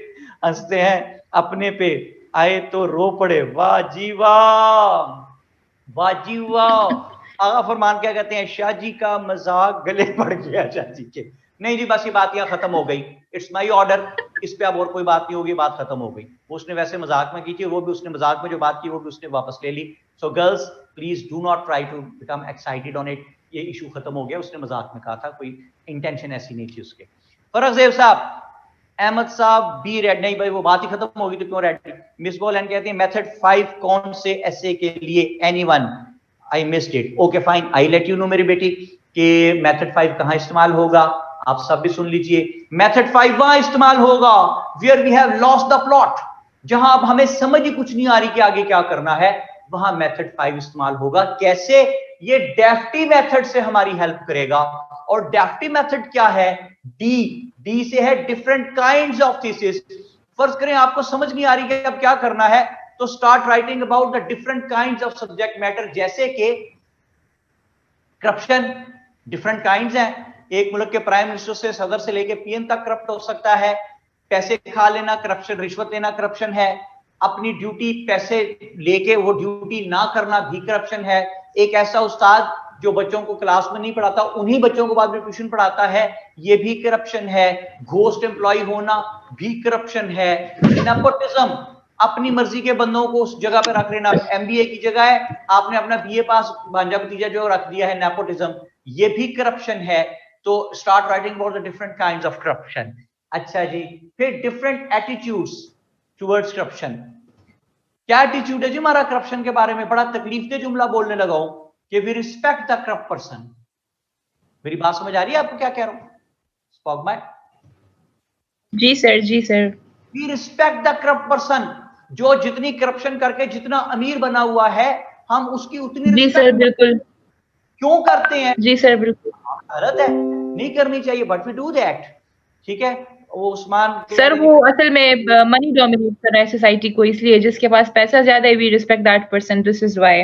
A: हंसते हैं, अपने पे आए तो रो पड़े। वाह जी वाह, वाह जी वाह। आगा फरमान क्या कहते हैं, शाह जी का मजाक गले पड़ गया शाह जी के। नहीं जी बस ये बात यहाँ खत्म हो गई, इट्स माई ऑर्डर, इस पे अब और कोई बात नहीं होगी, बात खत्म हो गई। वो उसने वैसे मजाक में की थी, वो भी उसने मजाक में जो बात की वो भी उसने वापस ले ली। So girls please do not try to become excited on it, ये इशू खत्म हो गया, उसने मजाक में कहा था, कोई इंटेंशन ऐसी नहीं थी उसके। फरक ज़ेब साहब, अहमद साहब बी रेड, नहीं भाई वो बात ही खत्म होगी तो क्यों रेड। मिस गोलन कहते हैं मेथड 5 कौन से ऐसे के लिए, anyone, I missed it, okay fine, I let you know मेरी बेटी कि मेथड 5 कहां इस्तेमाल होगा, आप सब भी सुन लीजिए। मेथड 5 वहां इस्तेमाल होगा where we have lost the plot, जहां अब हमें समझ ही कुछ नहीं आ रही कि आगे क्या करना है, वहां मेथड 5 इस्तेमाल होगा। कैसे? ये डेफ्टी मेथड से हमारी हेल्प करेगा। और डेफ्टी मेथड क्या है? डी से है डिफरेंट काइंड्स ऑफ थीसिस। फर्ज करें आपको समझ नहीं आ रही कि अब क्या करना है, तो start writing about the different kinds of subject matter. जैसे कि करप्शन, डिफरेंट काइंड्स हैं, एक मुल्क के प्राइम मिनिस्टर से सदर से लेके पीएम तक करप्ट हो सकता है। पैसे खा लेना करप्शन, रिश्वत लेना करप्शन है। अपनी ड्यूटी पैसे लेके वो ड्यूटी ना करना भी करप्शन है। एक ऐसा उस्ताद जो बच्चों को क्लास में नहीं पढ़ाता, उन्हीं बच्चों को बाद में ट्यूशन पढ़ाता है, ये भी करप्शन है। घोस्ट एम्प्लॉय होना भी करप्शन है। नेपोटिज्म, अपनी मर्जी के बंदों को उस जगह पे रख लेना। एमबीए की जगह है आपने अपना बीए पास भांजा भतीजा जो रख दिया है, नेपोटिज्म, ये भी करप्शन है। तो start writing about the different kinds of corruption. अच्छा जी, फिर डिफरेंट एटीट्यूड्स टुवर्ड्स करप्शन। क्या एटीट्यूड है जी हमारा करप्शन के बारे में? बड़ा तकलीफ दे जुमला बोलने लगा हूं कि we respect the corrupt person. मेरी बात समझ आ रही है आपको क्या कह रहा हूं? स्पॉकमैन
C: जी सर, जी sir.
A: We respect the corrupt person, जो जितनी करप्शन करके जितना अमीर बना हुआ है, हम उसकी उतनी
C: जी सर, बिल्कुल।
A: क्यों करते हैं?
C: जी सर, बिल्कुल।
A: गलत है, नहीं करनी चाहिए, बट वी डू दैट। ठीक है, वो उस्मान
C: सर वो असल में मनी डोमिनेट कर रहा है सोसाइटी को, इसलिए जिसके पास पैसा ज्यादा है we respect that person, this is why.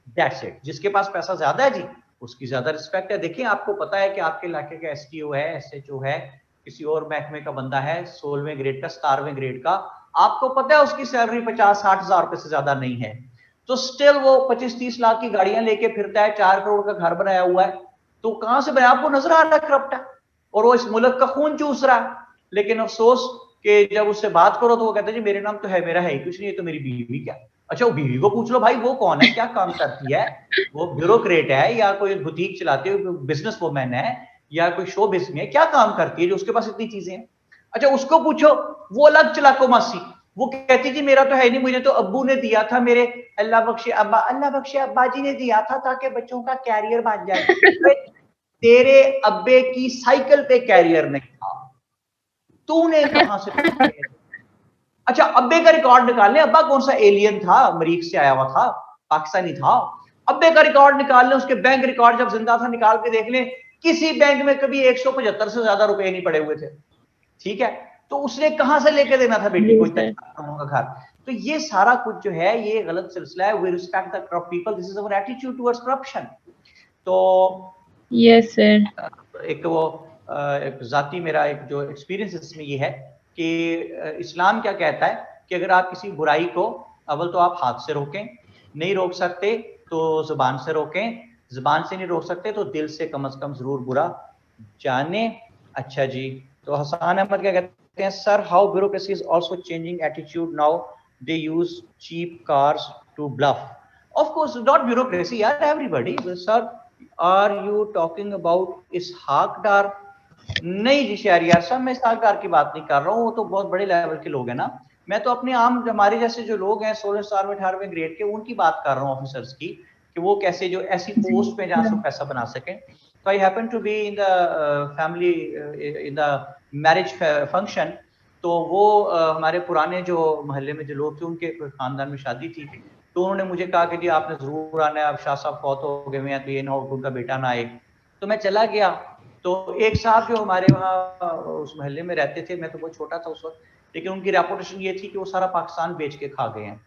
A: That's it, जिसके पास पैसा ज्यादा है जी उसकी ज्यादा रिस्पेक्ट है। देखिए आपको पता है कि आपके इलाके का एसटीओ है, एसएचओ है, किसी और महकमे का बंदा है 16वें ग्रेड का, 17वें ग्रेड का, आपको पता है उसकी सैलरी 50-60 हजार रुपए से ज्यादा नहीं है, तो स्टिल वो 25-30 लाख की गाड़ियां लेके फिरता है, 4 करोड़ का घर बनाया हुआ है। तो कहां से बनाया? आपको नजर आ रहा है करप्ट है, और वो इस मुल्क का खून चूस रहा है। लेकिन अफसोस कि जब उससे बात करो तो वो कहते हैं जी मेरे नाम तो है, मेरा है ही कुछ नहीं, तो मेरी बीवी क्या? अच्छा वो बीवी को पूछ लो भाई वो कौन है, क्या काम करती है, वो ब्यूरोक्रेट है या कोई बुटीक चलाती है, बिजनेस वुमेन है या कोई शो बिजनेस में क्या काम करती है जो उसके पास इतनी चीजें हैं? अच्छा उसको पूछो, वो अलग चलाको मासी, वो कहती थी मेरा तो है नहीं, मुझे तो अब्बू ने दिया था, मेरे अल्लाह बख्शे अब्बा जी ने दिया था ताकि बच्चों का कैरियर बन जाए। तेरे अब्बे की साइकिल पे कैरियर नहीं था, तूने कहां से? अच्छा अब्बे का रिकॉर्ड निकाल ले, अब्बा कौन सा एलियन था, मरीख से आया हुआ था, पाकिस्तानी था? अब्बे का रिकॉर्ड निकाल ले, उसके बैंक रिकॉर्ड जब जिंदा था निकाल के देख ले, किसी बैंक में कभी 175 से ज्यादा रुपए नहीं पड़े हुए थे। ठीक है, तो उसने कहां से लेके देना था बेटी को इतना घर? तो ये सारा कुछ जो है ये गलत सिलसिला है। We respect the corrupt people, this is our attitude towards corruption. तो
C: यस सर।
A: एक वो एक जाती मेरा एक जो एक्सपीरियंस इसमें ये है कि इस्लाम क्या कहता है कि अगर आप किसी बुराई को, अव्वल तो आप हाथ से रोकें, नहीं रोक सकते तो जुबान से रोकें, जुबान से नहीं रोक सकते तो दिल से कम से कम जरूर बुरा जाने। अच्छा जी, तो हसन अहमद क्या कहते हैं? Sir how bureaucracy is also changing attitude now, they use cheap cars to bluff. Of course not bureaucracy यार, everybody. Sir are you talking about Ishaq Dar? नहीं जी शहरियार साहब, मैं इसहाक डार की बात नहीं कर रहा हूँ, वो तो बहुत बड़े लेवल के लोग हैं ना। मैं तो अपने आम हमारे जैसे जो लोग हैं 16, 17, 18वें ग्रेड के, उनकी बात कर रहा हूँ, ऑफिसर्स की, कि वो कैसे जो ऐसी पोस्ट पे जहाँ से पैसा बना सकें। तो I happen to be in the family in the marriage function, तो वो हमारे पुराने जो मोहल्ले में जो लोग थे उनके खानदान में शादी थी, तो उन्होंने मुझे कहा कि जी आपने जरूर आना है, अब शाह साहब फौत हो गए हैं तो ये ना हो उनका बेटा ना आए। तो मैं चला गया, तो एक साहब जो हमारे वहाँ उस मोहल्ले में रहते थे, मैं तो बहुत छोटा था उस वक्त, लेकिन उनकी रेपुटेशन ये थी कि वो सारा पाकिस्तान बेच के खा गए हैं।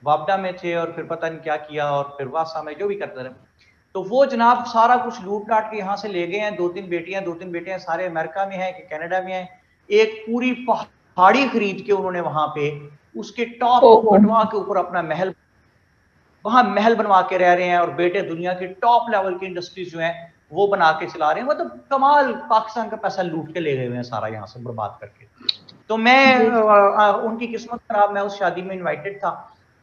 A: वापडा में थे और फिर पता नहीं क्या किया, और फिर वासा में जो भी करते रहे। तो वो जनाब सारा कुछ लूट लाट के यहाँ से ले गए हैं। 2-3 बेटियां सारे अमेरिका में हैं कि कनाडा में हैं। एक पूरी पहाड़ी खरीद के उन्होंने वहां पे उसके टॉप को कटवा के ऊपर अपना वहां महल बनवा के रह रहे हैं, और बेटे दुनिया के टॉप लेवल की इंडस्ट्रीज जो हैं वो बना के चला रहे हैं, मतलब कमाल, पाकिस्तान का पैसा लूट के ले गए हुए हैं सारा यहाँ से बर्बाद करके। तो मैं उनकी किस्मत खराब, मैं उस शादी में इनवाइटेड था,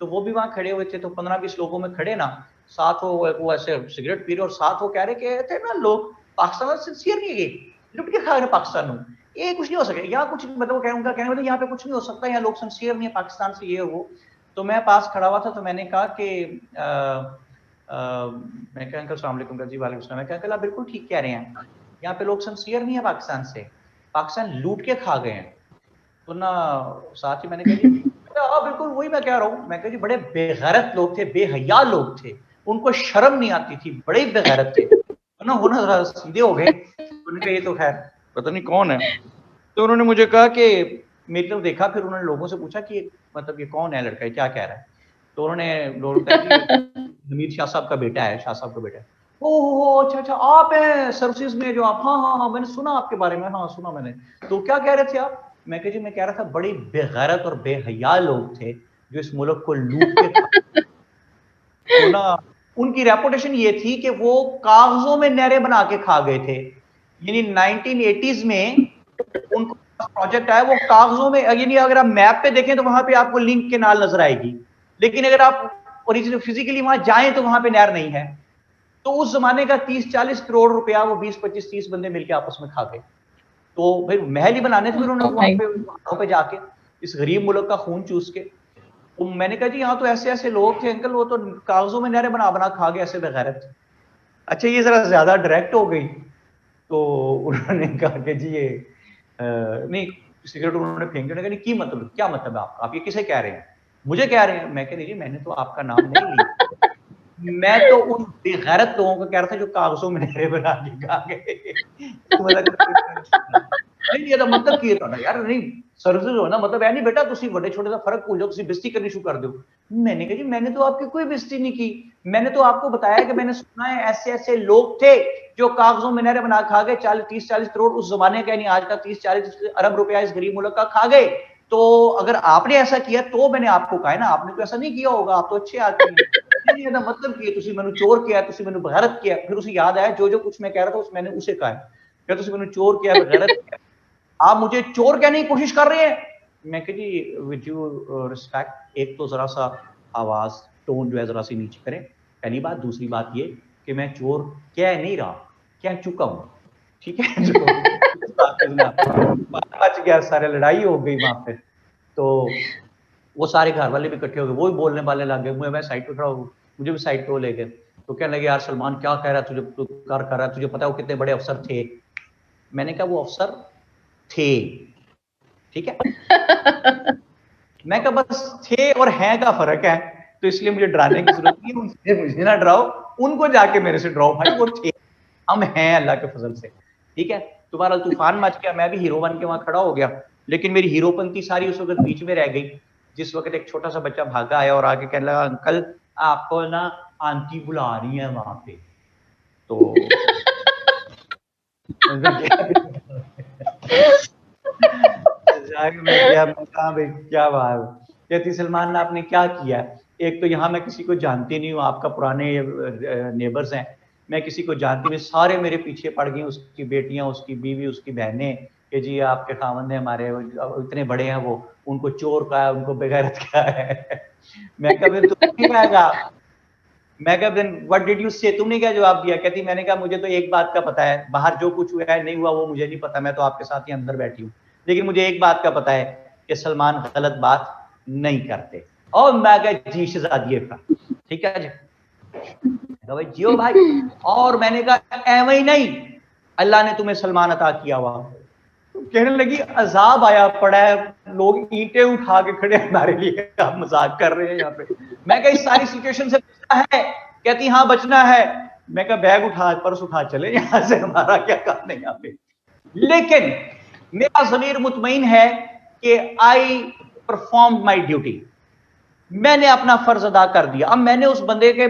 A: तो वो भी वहां खड़े हुए थे, तो 15-20 लोगों में खड़े ना, साथ वो ऐसे सिगरेट पी रहे और साथ वो कह रहे कि थे ना लोग पाकिस्तान सिंसियर नहीं है, लुट के खा रहे पाकिस्तान में, ये कुछ नहीं हो सके यहाँ, कुछ मतलब उनका कहना मतलब यहाँ पे कुछ नहीं हो सकता, यहाँ लोग सिंसियर नहीं है पाकिस्तान से, ये और वो। तो मैं पास खड़ा हुआ था, तो मैंने कहा कि मैं कहा अंकल अस्सलाम वालेकुम। जी वालेकुम सलाम। मैं कहा अंकल आप बिल्कुल ठीक कह रहे हैं, यहाँ पे लोग सिंसियर नहीं है पाकिस्तान से, पाकिस्तान लूट के खा गए हैं। तो ना साथ ही मैंने कहा हाँ बिल्कुल वही मैं कह रहा हूँ, मैं कहा जी बड़े बेगैरत लोग थे, बेहया लोग थे, उनको शर्म नहीं आती थी, बड़े बेगैरत थे ना, वो ना जरा सीधे हो गए। उन्होंने कहा ये तो खैर पता नहीं कौन है। तो उन्होंने मुझे कहा कि मेरी तरफ देखा, फिर उन्होंने लोगों से पूछा कि मतलब ये कौन है लड़का, क्या कह रहा है। तो उन्होंने लोगों ने कहा हमीद शाह साहब का बेटा है, शाह साहब का बेटा है। ओह अच्छा अच्छा, आप हैं सर्विसेज में जो आप, हाँ हाँ हाँ मैंने सुना आपके बारे में, हाँ सुना मैंने। तो क्या कह रहे थे आप? मैं कह जी मैं कह रहा था बड़ी बेगैरत और बेहया लोग थे जो इस मुल्क को लूट के तो ना उनकी रेपुटेशन ये थी कि वो कागजों में नहरें बना के खा गए थे। यानी 1980s में उनको प्रोजेक्ट आया, वो कागजों में, यानी अगर आप मैप पे देखें तो वहां पे आपको लिंक के नाल नजर आएगी, लेकिन अगर आप ओरिजिनल फिजिकली वहां जाएं तो वहां पे नहर नहीं है। तो उस जमाने का 30-40 करोड़ रुपया वो 20-25-30 बंदे मिलकर आपस में खा गए। तो फिर महल ही बनाने थे फिर उन्होंने वहां पे जाके इस गरीब मुल्क का खून चूस के। तो मैंने कहा जी यहाँ तो ऐसे ऐसे लोग थे अंकल, वो तो कागजों में नहरें बना बना खा गए, ऐसे बेगैरत। अच्छा ये जरा ज्यादा डायरेक्ट हो गई, तो उन्होंने कहा कि जी ये नहीं सिगरेट उन्होंने फेंक दिया। नहीं की मतलब, क्या मतलब है आपका, आप ये किसे कह रहे हैं, मुझे कह रहे हैं? मैं कह जी मैंने तो आपका नाम नहीं लिया, मैं तो उन बेगैरत लोगों को कह रहा था जो कागजों में नहरें बना के खा गए। नहीं ਇਹਦਾ मतलब ਕੀ ਹੈ ਤੁਹਾਡਾ यार, नहीं सर्विस हो ना, मतलब है नहीं बेटा तुसी बड़े छोटे सा फर्क भूल जाओ, तुसी बेइज्जती करनी शुरू कर दो। मैंने कहा जी मैंने तो आपकी कोई बेइज्जती नहीं की, मैंने तो आपको बताया कि मैंने सुना है ऐसे ऐसे लोग थे जो कागजों में नहरें बना खा गए, 30-40 करोड़ उस जमाने का, नहीं आज का 30-40 अरब रुपया इस गरीब मुल्क का खा गए। तो अगर आपने ऐसा किया तो मैंने आपको कहा है ना, आपने तो ऐसा नहीं किया होगा, आप तो अच्छे आदमी हैं। नहीं ਇਹਦਾ मतलब ਕੀ ਤੁਸੀਂ ਮੈਨੂੰ ਚੋਰ ਕਿਹਾ, ਤੁਸੀਂ ਮੈਨੂੰ ਬਗੈਰਤ ਕਿਹਾ। फिर उसे याद आया जो जो कुछ मैं कह रहा था उस मैंने उसे कहा है, क्या ਤੁਸੀਂ ਮੈਨੂੰ चोर किया, बगैरत किया, आप मुझे चोर कहने की कोशिश कर रहे हैं। मैं कह जी विद यू रिस्पेक्ट, एक तो जरा सा आवाज टोन जो है जरा सी नीचे करें, पहली बात। दूसरी बात ये कि मैं चोर कह नहीं रहा, कह चुका हूं, ठीक है। जो बच गया, सारे लड़ाई हो गई वहां पे। तो वो सारे घर वाले भी इकट्ठे हो गए, वो भी बोलने वाले लग गए, मैं साइड पे खड़ा हूँ, मुझे भी साइड पे ले गए। तो कहने लगे यार सलमान क्या कह रहा है, तुझे तू कर रहा है, तुझे पता है वो कितने बड़े अफसर थे। मैंने कहा वो अफसर थे, ठीक है। मैं कहा बस थे और हैं का फर्क है, तो इसलिए मुझे डराने की जरूरत नहीं, उनसे मुझे ना डराओ, उनको जाके मेरे से डराओ भाई, वो थे, हम हैं अल्लाह के फजल से, ठीक है। तुम्हारा तूफान मच गया, मैं भी हीरो बन के वहां खड़ा हो गया, लेकिन मेरी हीरोपंती सारी उस वक्त बीच में रह गई, जिस वक्त एक छोटा सा बच्चा भागा आया और आके कहने लगा अंकल आपको ना आंटी बुला रही है वहां पे। तो क्या बात, कहती सलमान आपने क्या किया? एक तो यहाँ मैं किसी को जानती नहीं हूँ, आपका पुराने नेबर्स हैं, मैं किसी को जानती नहीं, सारे मेरे पीछे पड़ गई, उसकी बेटियां, उसकी बीवी, उसकी बहनें, कि जी आपके खामन हमारे इतने बड़े हैं, वो उनको चोर कहा है, उनको बेगैरत कहा है। मैं कहा तुम नहीं कहेगा, मैं कहा देन व्हाट डिड यू से, तुमने क्या जवाब दिया? कहती मैंने कहा मुझे तो एक बात का पता है, बाहर जो कुछ हुआ है नहीं हुआ वो मुझे नहीं पता, मैं तो आपके साथ ही अंदर बैठी हूँ, लेकिन मुझे एक बात का पता है कि सलमान गलत बात नहीं करते। और मैं कहा जी शहजादिये का, ठीक है जी भाई जियो भाई। और मैंने कहा एवं ही नहीं, अल्लाह ने तुम्हें सलमान अता किया हुआ। कहने लगी अजाब आया पड़ा है, लोग ईंटें उठा के खड़े हमारे लिए, आप मजाक कर रहे हैं यहाँ पे। मैं कहा इस सारी सिचुएशन से बचना है? कहती हाँ बचना है। मैं कहा बैग उठा, पर्स उठा चले यहाँ से, हमारा क्या काम है यहाँ पे। लेकिन मेरा ज़मीर मुतमईन है कि आई परफॉर्म माई ड्यूटी, मैंने अपना फर्ज अदा कर दिया। अब मैंने उस बंदे के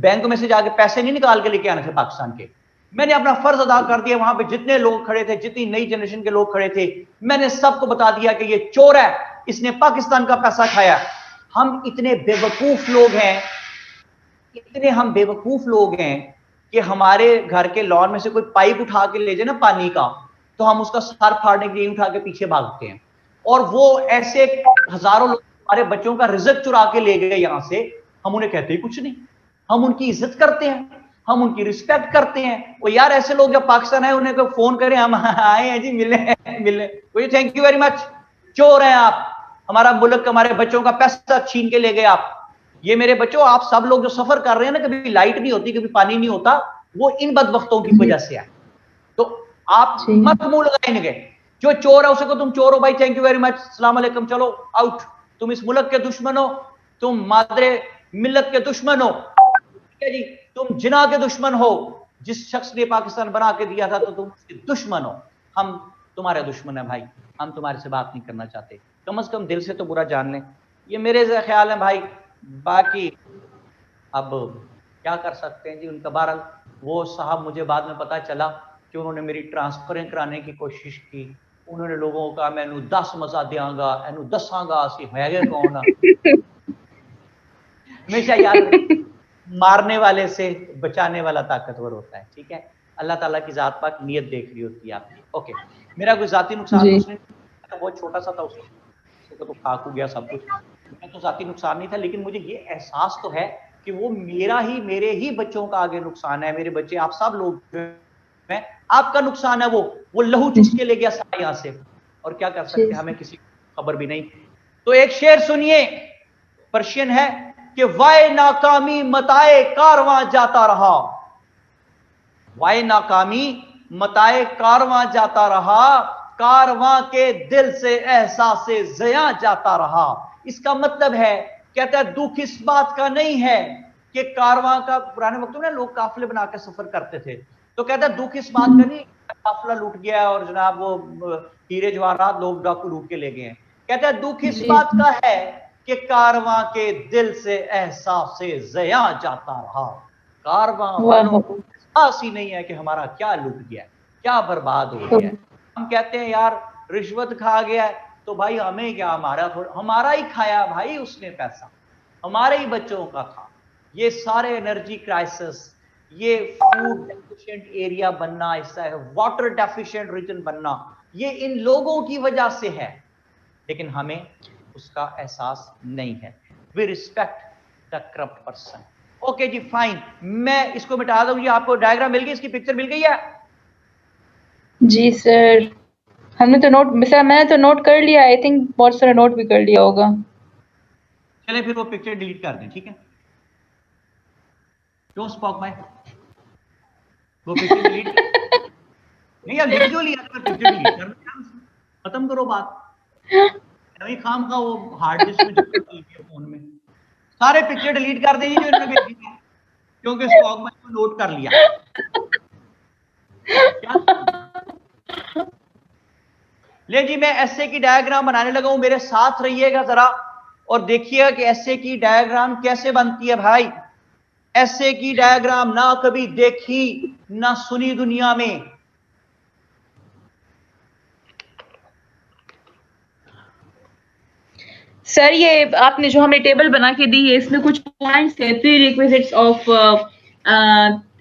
A: बैंक में से जाके पैसे नहीं निकाल के लेके आने थे पाकिस्तान के, मैंने अपना फर्ज अदा कर दिया। वहां पे जितने लोग खड़े थे, जितनी नई जनरेशन के लोग खड़े थे, मैंने सबको बता दिया कि ये चोर है, इसने पाकिस्तान का पैसा खाया। हम इतने बेवकूफ लोग हैं, इतने हम बेवकूफ लोग हैं कि हमारे घर के लॉन में से कोई पाइप उठा के ले जाए ना पानी का, तो हम उसका सर फाड़ने के लिए उठा के पीछे भागते हैं। और वो ऐसे हजारों लोग हमारे बच्चों का रिजक चुरा के ले गए यहां से, हम उन्हें कहते ही कुछ नहीं, हम उनकी इज्जत करते हैं, हम उनकी रिस्पेक्ट करते हैं। वो यार ऐसे लोग जब पाकिस्तान है उन्हें कोई फोन करें, हम आए हैं जी मिले कोई थैंक यू वेरी मच, चोर हैं आप, हमारा मुल्क हमारे बच्चों का पैसा छीन के ले गए आप। ये मेरे बच्चों, आप सब लोग जो सफर कर रहे हैं ना, कभी लाइट नहीं होती, कभी पानी नहीं होता, वो इन बदबख्तों की वजह से है। तो आप मत मुंह लगाएंगे, जो चोर है उसे को तुम चोर हो भाई, थैंक यू वेरी मच, अस्सलाम वालेकुम, चलो आउट, तुम इस मुल्क के दुश्मन हो, तुम मादरे मिल्लत के दुश्मन हो, ठीक है जी, तुम जिना के दुश्मन हो, जिस शख्स ने पाकिस्तान बना के दिया था तो तुम उसके दुश्मन हो, हम तुम्हारे दुश्मन है भाई, हम तुम्हारे से बात नहीं करना चाहते, कम से कम दिल से तो बुरा जान लें। ये मेरे ख्याल है भाई, बाकी अब क्या कर सकते हैं जी उनका। बहरहाल वो साहब, मुझे बाद में पता चला कि उन्होंने मेरी ट्रांसफर कराने की कोशिश की, उन्होंने लोगों का मैनू 10 मजा देंगा, एनू दसांगा असी है कौन। हमेशा याद, मारने वाले से बचाने वाला ताकतवर होता है, ठीक है। अल्लाह ताला की जात पाक नियत देख रही होती है आपकी। ओके, मेरा कोई जाती नुकसान तो उसने बहुत छोटा सा था, उसको तो खाक हो गया सब कुछ, मैं तो जाती नुकसान नहीं था, लेकिन मुझे ये एहसास तो है कि वो मेरे ही बच्चों का आगे नुकसान है। मेरे बच्चे, आप सब लोग हैं, आपका नुकसान है। वो लहू चूस के ले गया सारा यहाँ से, और क्या कर सकते हैं, हमें किसी खबर भी नहीं। तो एक शेर सुनिए, पर्शियन है कि वाय नाकामी मताए कारवां जाता रहा, वाय नाकामी मताए कारवां जाता रहा, कारवां के दिल से एहसास से ज़िया जाता रहा। इसका मतलब है, कहता है दुख इस बात का नहीं है कि कारवां का, पुराने वक्तों में लोग काफिले बना के सफर करते थे, तो कहता है दुख इस बात का नहीं, काफिला लूट गया और जनाब वो हीरे जवाहरात लोग डाकू लूट के ले गए हैं। कहता है दुख इस बात का है कि कारवां के दिल से एहसास से ज़िया जाता रहा। कारवां वालों को एहसास ही नहीं है कि हमारा क्या लूट गया, क्या बर्बाद हो गया। हम कहते हैं यार रिश्वत खा गया, तो भाई हमें क्या, हमारा ही खाया भाई उसने पैसा, हमारे ही बच्चों का था। ये सारे एनर्जी क्राइसिस, ये फूड डेफिशिएंट एरिया बनना, ऐसा है वाटर डेफिशिएंट रीजन बनना, ये इन लोगों की वजह से है, लेकिन हमें उसका एहसास नहीं है। We respect the corrupt person. Okay जी, फाइन, मैं इसको मिटा दूंगी। आपको डायग्राम मिल गई, इसकी पिक्चर मिल गई है?
C: जी सर, हमने तो नोट, सर मैंने तो नोट कर लिया, आई थिंक बहुत सारा नोट भी कर लिया होगा।
A: चले फिर वो पिक्चर डिलीट कर दें, ठीक है? डोंट स्पॉक माय, वो पिक्चर डिलीट नहीं यार, लिख क्यों लिया? पिक्चर डिलीट कर, खत्म करो बात। नहीं खाम का वो हार्ड डिस्क में फोन में सारे पिक्चर डिलीट कर देंगे जो इन्होंने भेजी है, क्योंकि स्पॉक माय को नोट कर लिया। ले जी, मैं एसए की डायग्राम बनाने लगा हूं, मेरे साथ रहिएगा जरा और देखिएगा कि एसए की डायग्राम कैसे बनती है भाई। एसए की डायग्राम ना कभी देखी ना सुनी दुनिया में।
C: सर ये आपने जो हमें टेबल बना के दी है, इसमें कुछ पॉइंट्स है, प्री रिक्विजिट्स ऑफ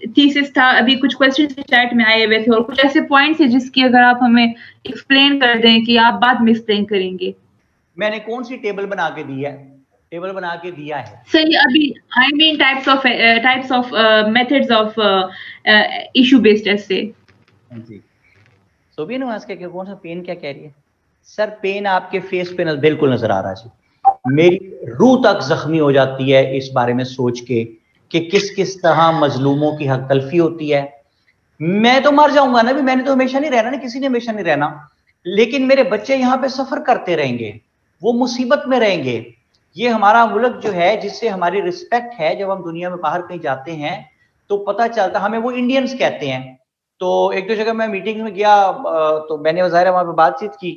C: थीसिस था, अभी कुछ क्वेश्चंस चैट में आए हुए थे और कुछ ऐसे पॉइंट्स है जिसकी अगर आप हमें एक्सप्लेन कर दें कि आप बाद में एक्सप्लेन करेंगे।
A: मैंने कौन सी टेबल बना के दी है? टेबल बना के दिया है
C: सही, अभी I mean types of methods of issue based essay.
A: जी, सोबिया नवाज के कौन सा पेन क्या कह रही है? सर पेन आपके फेस पे बिल्कुल नजर आ रहा है जी, मेरी रूह तक जख्मी हो जाती है इस बारे में सोच के कि किस किस तरह मजलूमों की हक तलफी होती है। मैं तो मर जाऊंगा ना भी, मैंने तो हमेशा नहीं रहना ना, किसी ने हमेशा नहीं रहना, लेकिन मेरे बच्चे यहाँ पे सफर करते रहेंगे, वो मुसीबत में रहेंगे। ये हमारा मुल्क जो है, जिससे हमारी रिस्पेक्ट है, जब हम दुनिया में बाहर कहीं जाते हैं तो पता चलता, हमें वो इंडियंस कहते हैं। तो एक दो जगह मैं मीटिंग में गया, तो मैंने ज़ाहिर है वहां पे बातचीत की,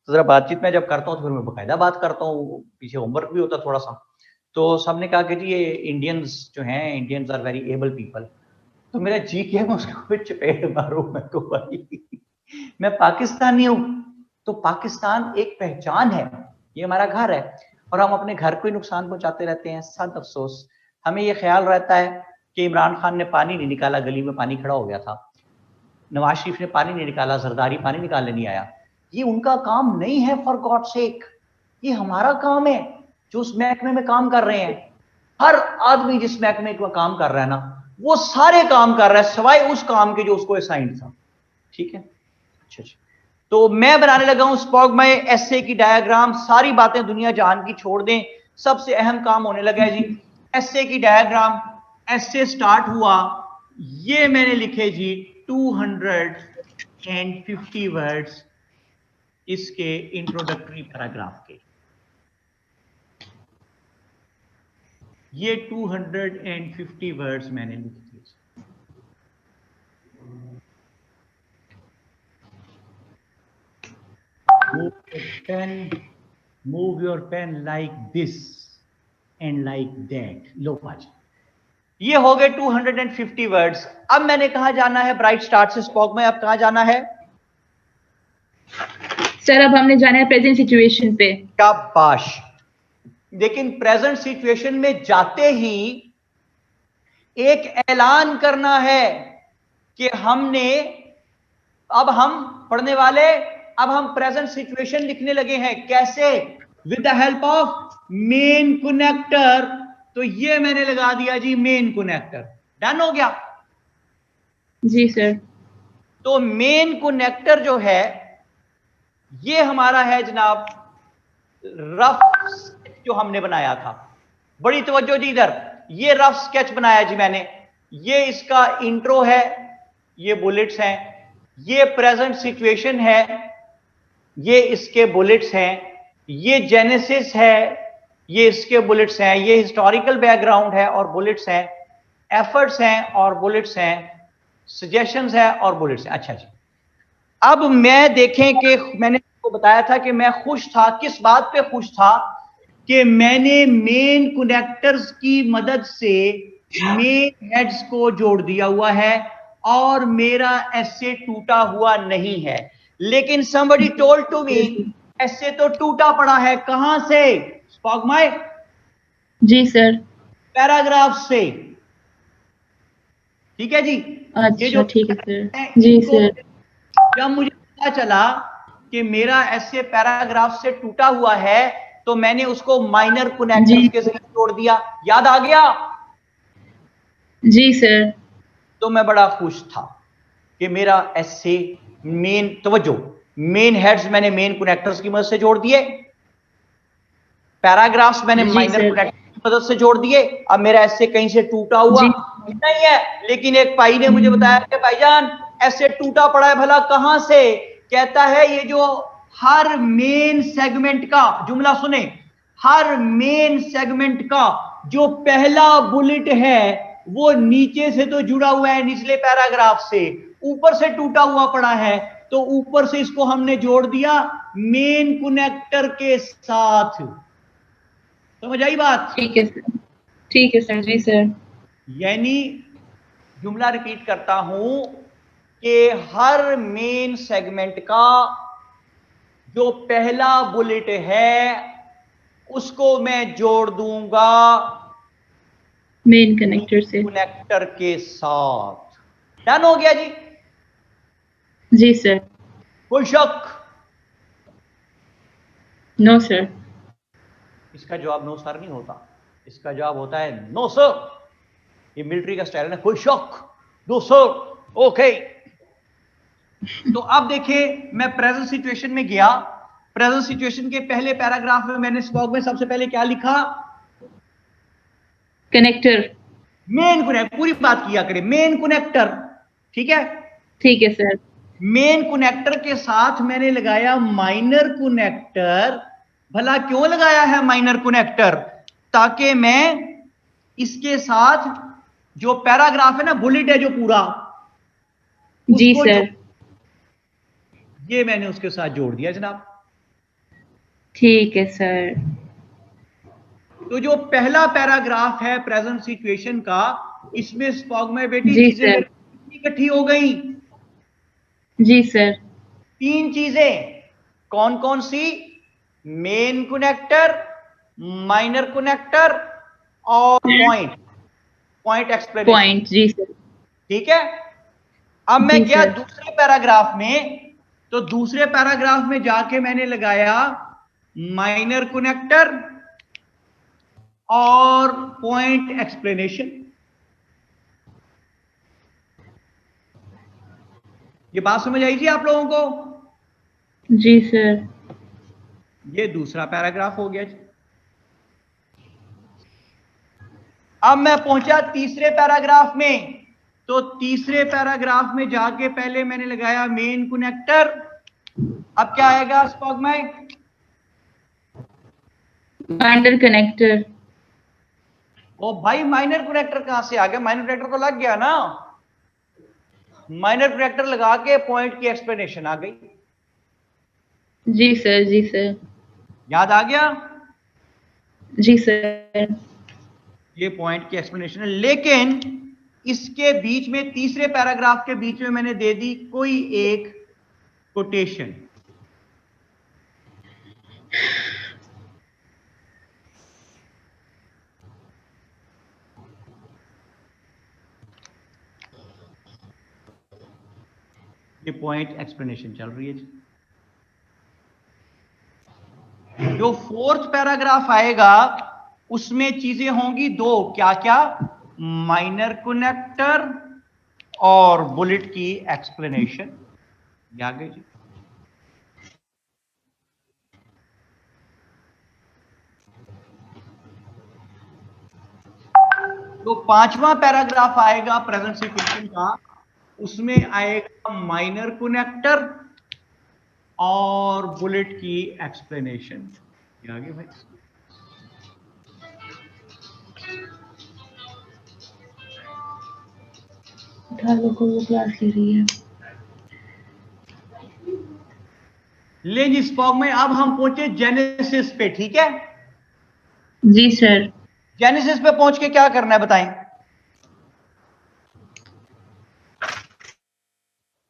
A: तो जरा बातचीत में जब करता हूँ तो फिर मैं बाकायदा बात करता हूँ, पीछे होमवर्क भी होता थोड़ा सा। तो सबने कहा कि जी ये इंडियंस जो हैं, Indians are very able people. तो मेरा जी किया मैं उसको चपेट मारूं, मैं तो भाई मैं पाकिस्तानी हूँ, तो पाकिस्तान एक पहचान है, ये हमारा घर है, और हम अपने घर को ही नुकसान पहुंचाते रहते हैं। सद अफसोस, हमें ये ख्याल रहता है कि इमरान खान ने पानी नहीं निकाला, गली में पानी खड़ा हो गया था, नवाज शरीफ ने पानी नहीं निकाला, जरदारी पानी निकालने नहीं आया। ये उनका काम नहीं है, फॉर गॉड सेक, ये हमारा काम है जो उस महकमे में काम कर रहे हैं। हर आदमी जिस महकमे में काम कर रहा है ना, वो सारे काम कर रहा है सिवाय उस काम के जो उसको असाइंड था। ठीक है, अच्छा। तो मैं बनाने लगा हूं स्पॉग में एसए की डायग्राम। सारी बातें दुनिया जहान की छोड़ दें, सबसे अहम काम होने लगा है जी एसए की डायग्राम। एसए स्टार्ट हुआ, ये मैंने लिखे जी 250 वर्ड्स इसके इंट्रोडक्टरी पैराग्राफ के। ये 250 वर्ड्स मैंने लिख दिए। Move your pen like this and like that. लो पाजी, ये हो गए 250 वर्ड्स। अब मैंने कहा जाना है ब्राइट स्टार्ट से स्पॉग में। अब कहा जाना है
C: सर? अब हमने जाना है प्रेजेंट सिचुएशन पे।
A: शाबाश। लेकिन प्रेजेंट सिचुएशन में जाते ही एक ऐलान करना है कि हमने, अब हम पढ़ने वाले, अब हम प्रेजेंट सिचुएशन लिखने लगे हैं। कैसे? With the help of main connector. तो ये मैंने लगा दिया जी मेन कनेक्टर। डन हो गया
C: जी सर।
A: तो मेन कनेक्टर जो है ये हमारा है जनाब रफ स्केच जो हमने बनाया था। बड़ी तवज्जो जी इधर, ये रफ स्केच बनाया जी मैंने। ये इसका इंट्रो है, ये बुलेट्स हैं, ये प्रेजेंट सिचुएशन है, ये इसके बुलेट्स हैं, ये जेनेसिस है, ये इसके बुलेट्स हैं, ये हिस्टोरिकल बैकग्राउंड है और बुलेट्स हैं, एफर्ट्स हैं और बुलेट्स हैं, सजेशंस है और बुलेट्स हैं। अच्छा जी, अब मैं देखें कि मैंने आपको बताया था कि मैं खुश था, किस बात पे खुश था कि मैंने मेन कनेक्टर्स की मदद से मेन हेड्स को जोड़ दिया हुआ है और मेरा एसे टूटा हुआ नहीं है। लेकिन somebody told to me एसे तो टूटा पड़ा है। कहां से? स्पॉगमाई
C: जी सर।
A: पैराग्राफ से। ठीक है जी।
C: अच्छा ठीक है सर। जी सर।
A: जब मुझे पता चला कि मेरा एसे पैराग्राफ से टूटा हुआ है तो मैंने उसको माइनर कनेक्टर्स के साथ जोड़ दिया। याद आ गया?
C: जी सर।
A: तो मैं बड़ा खुश था कि मेरा एसे मेन, तवज्जो, मेन हेड्स मैंने मेन कनेक्टर्स की मदद से जोड़ दिए, पैराग्राफ्स मैंने माइनर कनेक्टर्स की मदद से जोड़ दिए। अब मेरा एसे कहीं से टूटा हुआ नहीं है। लेकिन एक भाई ने मुझे बताया कि भाईजान ऐसे टूटा पड़ा है, भला कहां से? कहता है ये जो हर मेन सेगमेंट का, जुमला सुने, हर मेन सेगमेंट का जो पहला बुलेट है वो नीचे से तो जुड़ा हुआ है निचले पैराग्राफ से, ऊपर से टूटा हुआ पड़ा है, तो ऊपर से इसको हमने जोड़ दिया मेन कनेक्टर के साथ। समझ आई बात?
C: ठीक है सर। ठीक है सर। जी सर।
A: यानी जुमला रिपीट करता हूं कि हर मेन सेगमेंट का जो पहला बुलेट है उसको मैं जोड़ दूंगा
C: मेन कनेक्टर से,
A: कनेक्टर के साथ। डन हो गया जी?
C: जी सर।
A: कोई शक?
C: No sir.
A: इसका जवाब नो सर नहीं होता, इसका जवाब होता है नो सर। ये मिलिट्री का स्टाइल है ना, कोई शक? No sir. ओके। तो अब देखिए मैं प्रेजेंट सिचुएशन में गया। प्रेजेंट सिचुएशन के पहले पैराग्राफ में मैंने स्पॉग में सबसे पहले क्या लिखा?
C: कनेक्टर।
A: Main connector. पूरी बात किया करें, मेन कनेक्टर। ठीक है?
C: ठीक है सर।
A: मेन कनेक्टर के साथ मैंने लगाया माइनर कनेक्टर। भला क्यों लगाया है माइनर कनेक्टर? ताकि मैं इसके साथ जो पैराग्राफ है ना, बुलेट है जो पूरा,
C: जी सर।
A: ये मैंने उसके साथ जोड़ दिया जनाब।
C: ठीक है सर।
A: तो जो पहला पैराग्राफ है प्रेजेंट सिचुएशन का, इसमें स्पॉग में बेटी
C: जी
A: चीजें इकट्ठी हो गई।
C: जी सर।
A: 3 चीजें। कौन कौन सी? मेन कनेक्टर, माइनर कनेक्टर और पॉइंट। Point explanation.
C: पॉइंट, जी सर।
A: ठीक है, अब मैं
C: जी
A: गया
C: सर।
A: दूसरे पैराग्राफ में, तो दूसरे पैराग्राफ में जाके मैंने लगाया माइनर कनेक्टर और पॉइंट एक्सप्लेनेशन। ये बात समझ आई थी आप लोगों को?
C: जी सर।
A: ये दूसरा पैराग्राफ हो गया जी। अब मैं पहुंचा तीसरे पैराग्राफ में, तो तीसरे पैराग्राफ में जाके पहले मैंने लगाया मेन कनेक्टर। अब क्या आएगा स्पॉग में?
C: Minor connector.
A: ओ भाई, माइनर कनेक्टर कहां से आ गया? माइनर कनेक्टर तो लग गया ना। माइनर कनेक्टर लगा के पॉइंट की एक्सप्लेनेशन आ गई।
C: जी सर, जी सर।
A: याद आ गया?
C: जी सर।
A: ये पॉइंट की एक्सप्लेनेशन है, लेकिन इसके बीच में, तीसरे पैराग्राफ के बीच में मैंने दे दी कोई एक कोटेशन। ये पॉइंट एक्सप्लेनेशन चल रही है जी। जो फोर्थ पैराग्राफ आएगा उसमें चीजें होंगी दो, क्या क्या? माइनर कनेक्टर और बुलेट की एक्सप्लेनेशन। आ गई जी। तो पांचवा पैराग्राफ आएगा प्रेजेंट सिचुएशन का, उसमें आएगा माइनर कनेक्टर और बुलेट की एक्सप्लेनेशन। आगे भाई,
C: वो क्लास ले रही है।
A: ले जी स्पॉग में अब हम पहुंचे जेनेसिस पे। ठीक है
C: जी सर।
A: जेनेसिस पे पहुंच के क्या करना है बताएं?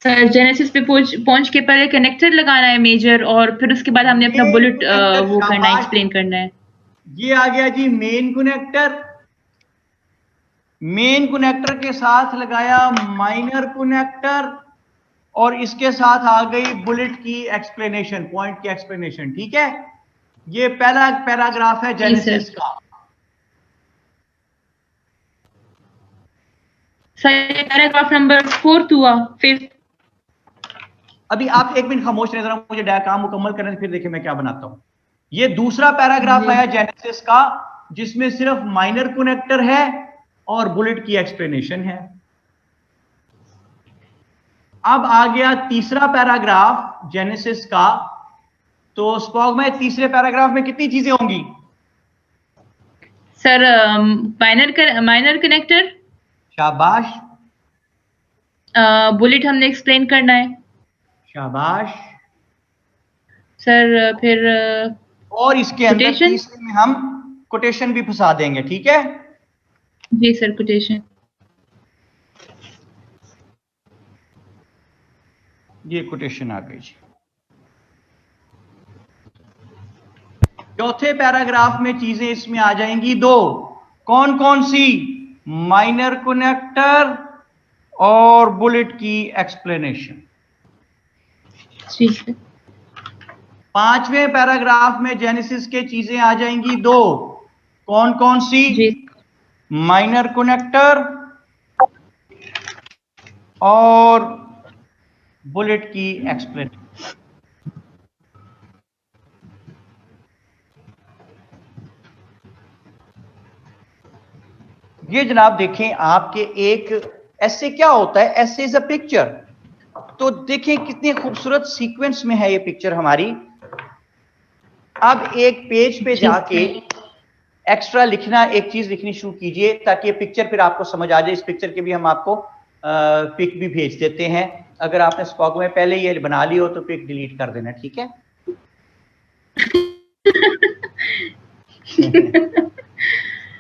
C: सर जेनेसिस पे पहुंच के पहले कनेक्टर लगाना है मेजर, और फिर उसके बाद हमने अपना बुलेट वो करना है, एक्सप्लेन करना है।
A: ये आ गया जी मेन कनेक्टर। मेन कनेक्टर के साथ लगाया माइनर कनेक्टर, और इसके साथ आ गई बुलेट की एक्सप्लेनेशन, पॉइंट की एक्सप्लेनेशन। ठीक है, ये पहला पैराग्राफ है जेनेसिस का।
C: सर ये पैराग्राफ नंबर 4 हुआ, 5।
A: अभी आप एक मिनट खामोश रहे, जरा मुझे काम मुकम्मल करने फिर देखिए मैं क्या बनाता हूं। ये दूसरा पैराग्राफ आया जेनेसिस का, जिसमें सिर्फ माइनर कनेक्टर है और बुलेट की एक्सप्लेनेशन है। अब आ गया तीसरा पैराग्राफ जेनेसिस का। तो स्पॉग में तीसरे पैराग्राफ में कितनी चीजें होंगी
C: सर? माइनर कनेक्टर,
A: शाबाश।
C: बुलेट हमने एक्सप्लेन करना है
A: शाबाश
C: सर। फिर
A: और इसके अंदर
C: कोटेशन?
A: तीसरे में हम कोटेशन भी फंसा देंगे। ठीक है
C: जी सर, कोटेशन।
A: ये कोटेशन आ गई। चौथे पैराग्राफ में चीजें इसमें आ जाएंगी दो, कौन कौन सी? माइनर कनेक्टर और बुलेट की एक्सप्लेनेशन। पांचवें पैराग्राफ में जेनेसिस के चीजें आ जाएंगी दो, कौन कौन सी? माइनर कनेक्टर और बुलेट की एक्सप्लेनेशन। ये जनाब देखें, आपके एक ऐसे क्या होता है, ऐसे इज अ पिक्चर। तो देखें कितनी खूबसूरत सीक्वेंस में है ये पिक्चर हमारी। अब एक पेज पे जाके एक्स्ट्रा लिखना, एक चीज लिखनी शुरू कीजिए ताकि ये पिक्चर फिर आपको समझ आ जाए। इस पिक्चर के भी हम आपको पिक भी भेज देते हैं। अगर आपने स्पॉग में पहले ये बना ली हो तो पिक डिलीट कर देना, ठीक है?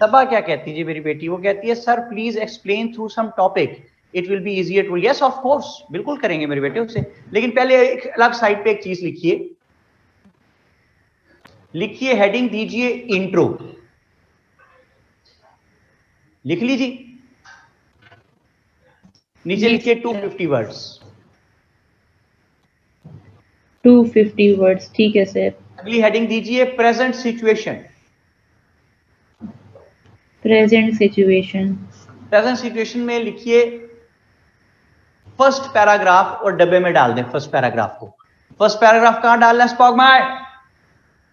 A: सबा क्या कहती है मेरी बेटी? वो कहती है sir please explain through some topic, it will be easier to. Yes of course, बिल्कुल करेंगे मेरे बेटे उससे, लेकिन पहले एक अलग साइड पे एक चीज लिखिए। लिखिए, हेडिंग दीजिए इंट्रो। लिख लीजिए। नीचे लिखिए 250 वर्ड्स।
C: 250 वर्ड्स, ठीक है सर।
A: अगली हेडिंग दीजिए present situation.
C: Present situation.
A: Present situation में लिखिए फर्स्ट पैराग्राफ और डब्बे में डाल दें फर्स्ट पैराग्राफ को। फर्स्ट पैराग्राफ कहां डालना है स्पॉग में?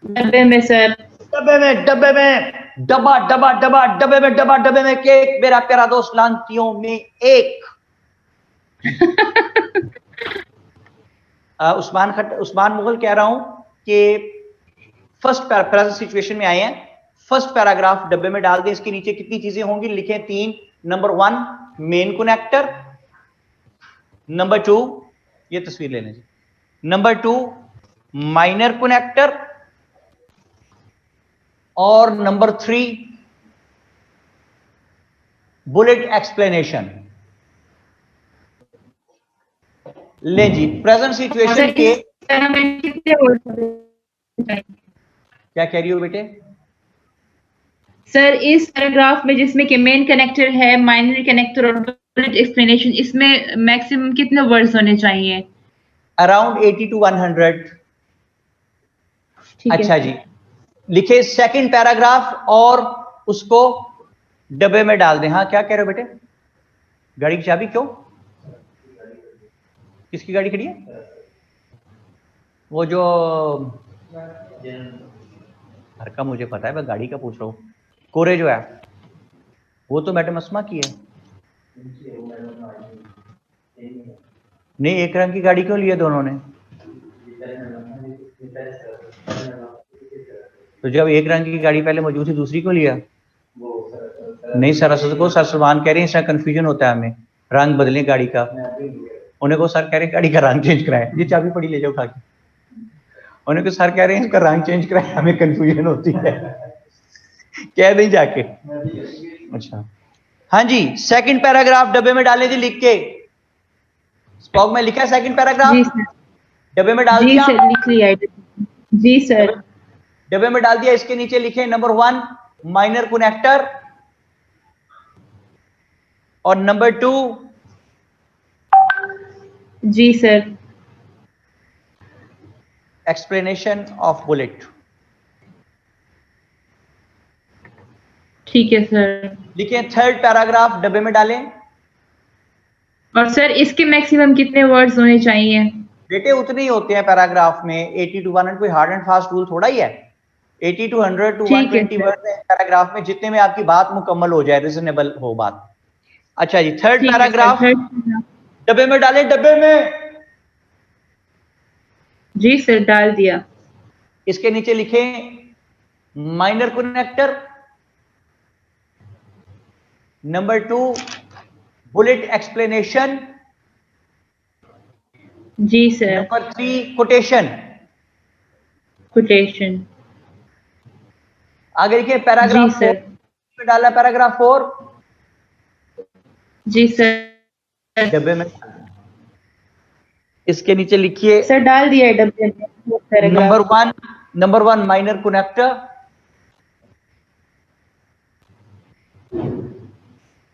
C: डब्बे में सर।
A: डब्बे में, डब्बे में, डब्बा डब्बा डब्बा, डब्बे में डब्बा, डब्बे में केक, मेरा प्यारा दोस्त लांतियों में एक। उस्मान मुगल कह रहा हूं कि फर्स्ट प्रेजेंट सिचुएशन में आए हैं, फर्स्ट पैराग्राफ डब्बे में डाल दें। इसके नीचे कितनी चीजें होंगी लिखें 3। नंबर 1 मेन कनेक्टर, नंबर 2 ये तस्वीर लेने जी, नंबर 2 माइनर कनेक्टर, और नंबर 3 बुलेट एक्सप्लेनेशन। ले जी प्रेजेंट सिचुएशन के क्या कह रही हो बेटे?
C: सर इस पैराग्राफ में जिसमें कि मेन कनेक्टर है, माइनर कनेक्टर और बुलेट एक्सप्लेनेशन, इसमें मैक्सिमम कितने वर्ड्स होने चाहिए?
A: Around 80 to 100। अच्छा जी, लिखे सेकंड पैराग्राफ और उसको डब्बे में डाल दें। हाँ क्या कह रहे हो बेटे? गाड़ी की चाबी क्यों? किसकी गाड़ी खड़ी है? वो जो घर का मुझे पता है, मैं गाड़ी का पूछ रहा हूँ। कोरे जो है वो तो मैडम अस्मा की है। नहीं, एक रंग की गाड़ी क्यों ली है दोनों ने? तो जब एक रंग की गाड़ी पहले मौजूद थी दूसरी को लिया? नहीं सर, असल को सर सलमान कह रहे हैं इसका कंफ्यूजन होता है हमें, रंग बदले गाड़ी का। उन्हें को सर कह रहे हैं गाड़ी का रंग चेंज कराए, ये चाबी पड़ी ले जाओ खा के। उन्हें को सर कह रहे हैं इसका रंग चेंज कराए, हमें कंफ्यूजन होती है। कह दें जाके। अच्छा हाँ जी, सेकंड पैराग्राफ डब्बे में डालें जी लिख के। स्पॉग में लिखा है सेकंड पैराग्राफ, डब्बे में डाल दिया?
C: जी सर लिख लिया। जी सर
A: डब्बे में डाल दिया। इसके नीचे लिखे नंबर 1 माइनर कनेक्टर, और नंबर 2
C: जी सर
A: एक्सप्लेनेशन ऑफ बुलेट।
C: ठीक है सर।
A: लिखे थर्ड पैराग्राफ डब्बे में डालें।
C: और सर इसके मैक्सिमम कितने वर्ड्स होने चाहिए?
A: बेटे उतने ही होते हैं पैराग्राफ में, 80 to 100। कोई हार्ड एंड फास्ट रूल थोड़ा ही है। 80 to 100 to 120 वर्ड है पैराग्राफ में, जितने में आपकी बात मुकम्मल हो जाए, रिजनेबल हो बात। अच्छा जी, थर्ड पैराग्राफ डब्बे में डालें, डब्बे में।
C: जी सर डाल दिया।
A: इसके नीचे लिखें minor connector, number 2 bullet explanation,
C: जी सर
A: नंबर 3 कोटेशन।
C: कोटेशन।
A: आगे लिखिए पैराग्राफ 4 में डाला, पैराग्राफ 4
C: जी सर
A: डब्बे में। इसके नीचे लिखिए
C: सर डाल दिया है डब्बे में।
A: नंबर 1 माइनर कनेक्टर,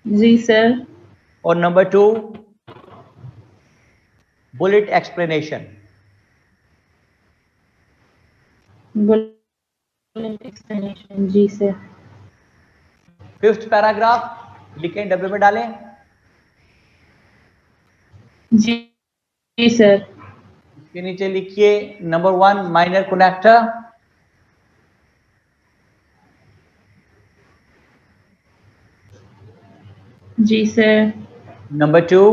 C: जी सर,
A: और number 2 bullet explanation.
C: Bullet explanation. जी सर।
A: फिफ्थ पैराग्राफ लिखें, डब्बे में डालें।
C: जी सर।
A: इसके नीचे लिखिए नंबर 1 माइनर कनेक्टर,
C: जी सर।
A: Number 2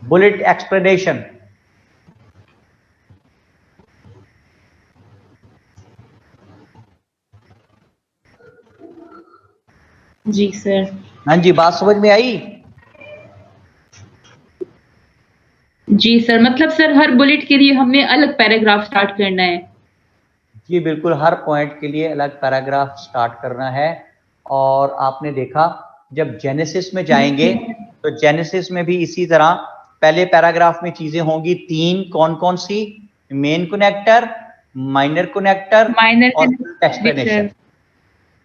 A: bullet explanation.
C: जी सर।
A: हाँ जी, बात समझ में आई?
C: जी सर, मतलब सर हर बुलेट के लिए हमने अलग पैराग्राफ स्टार्ट करना है?
A: जी बिल्कुल, हर पॉइंट के लिए अलग पैराग्राफ स्टार्ट करना है। और आपने देखा जब जेनेसिस में जाएंगे तो जेनेसिस में भी इसी तरह पहले पैराग्राफ में चीजें होंगी 3, कौन कौन सी? मेन कनेक्टर, माइनर कनेक्टर और एक्सप्लेनेशन।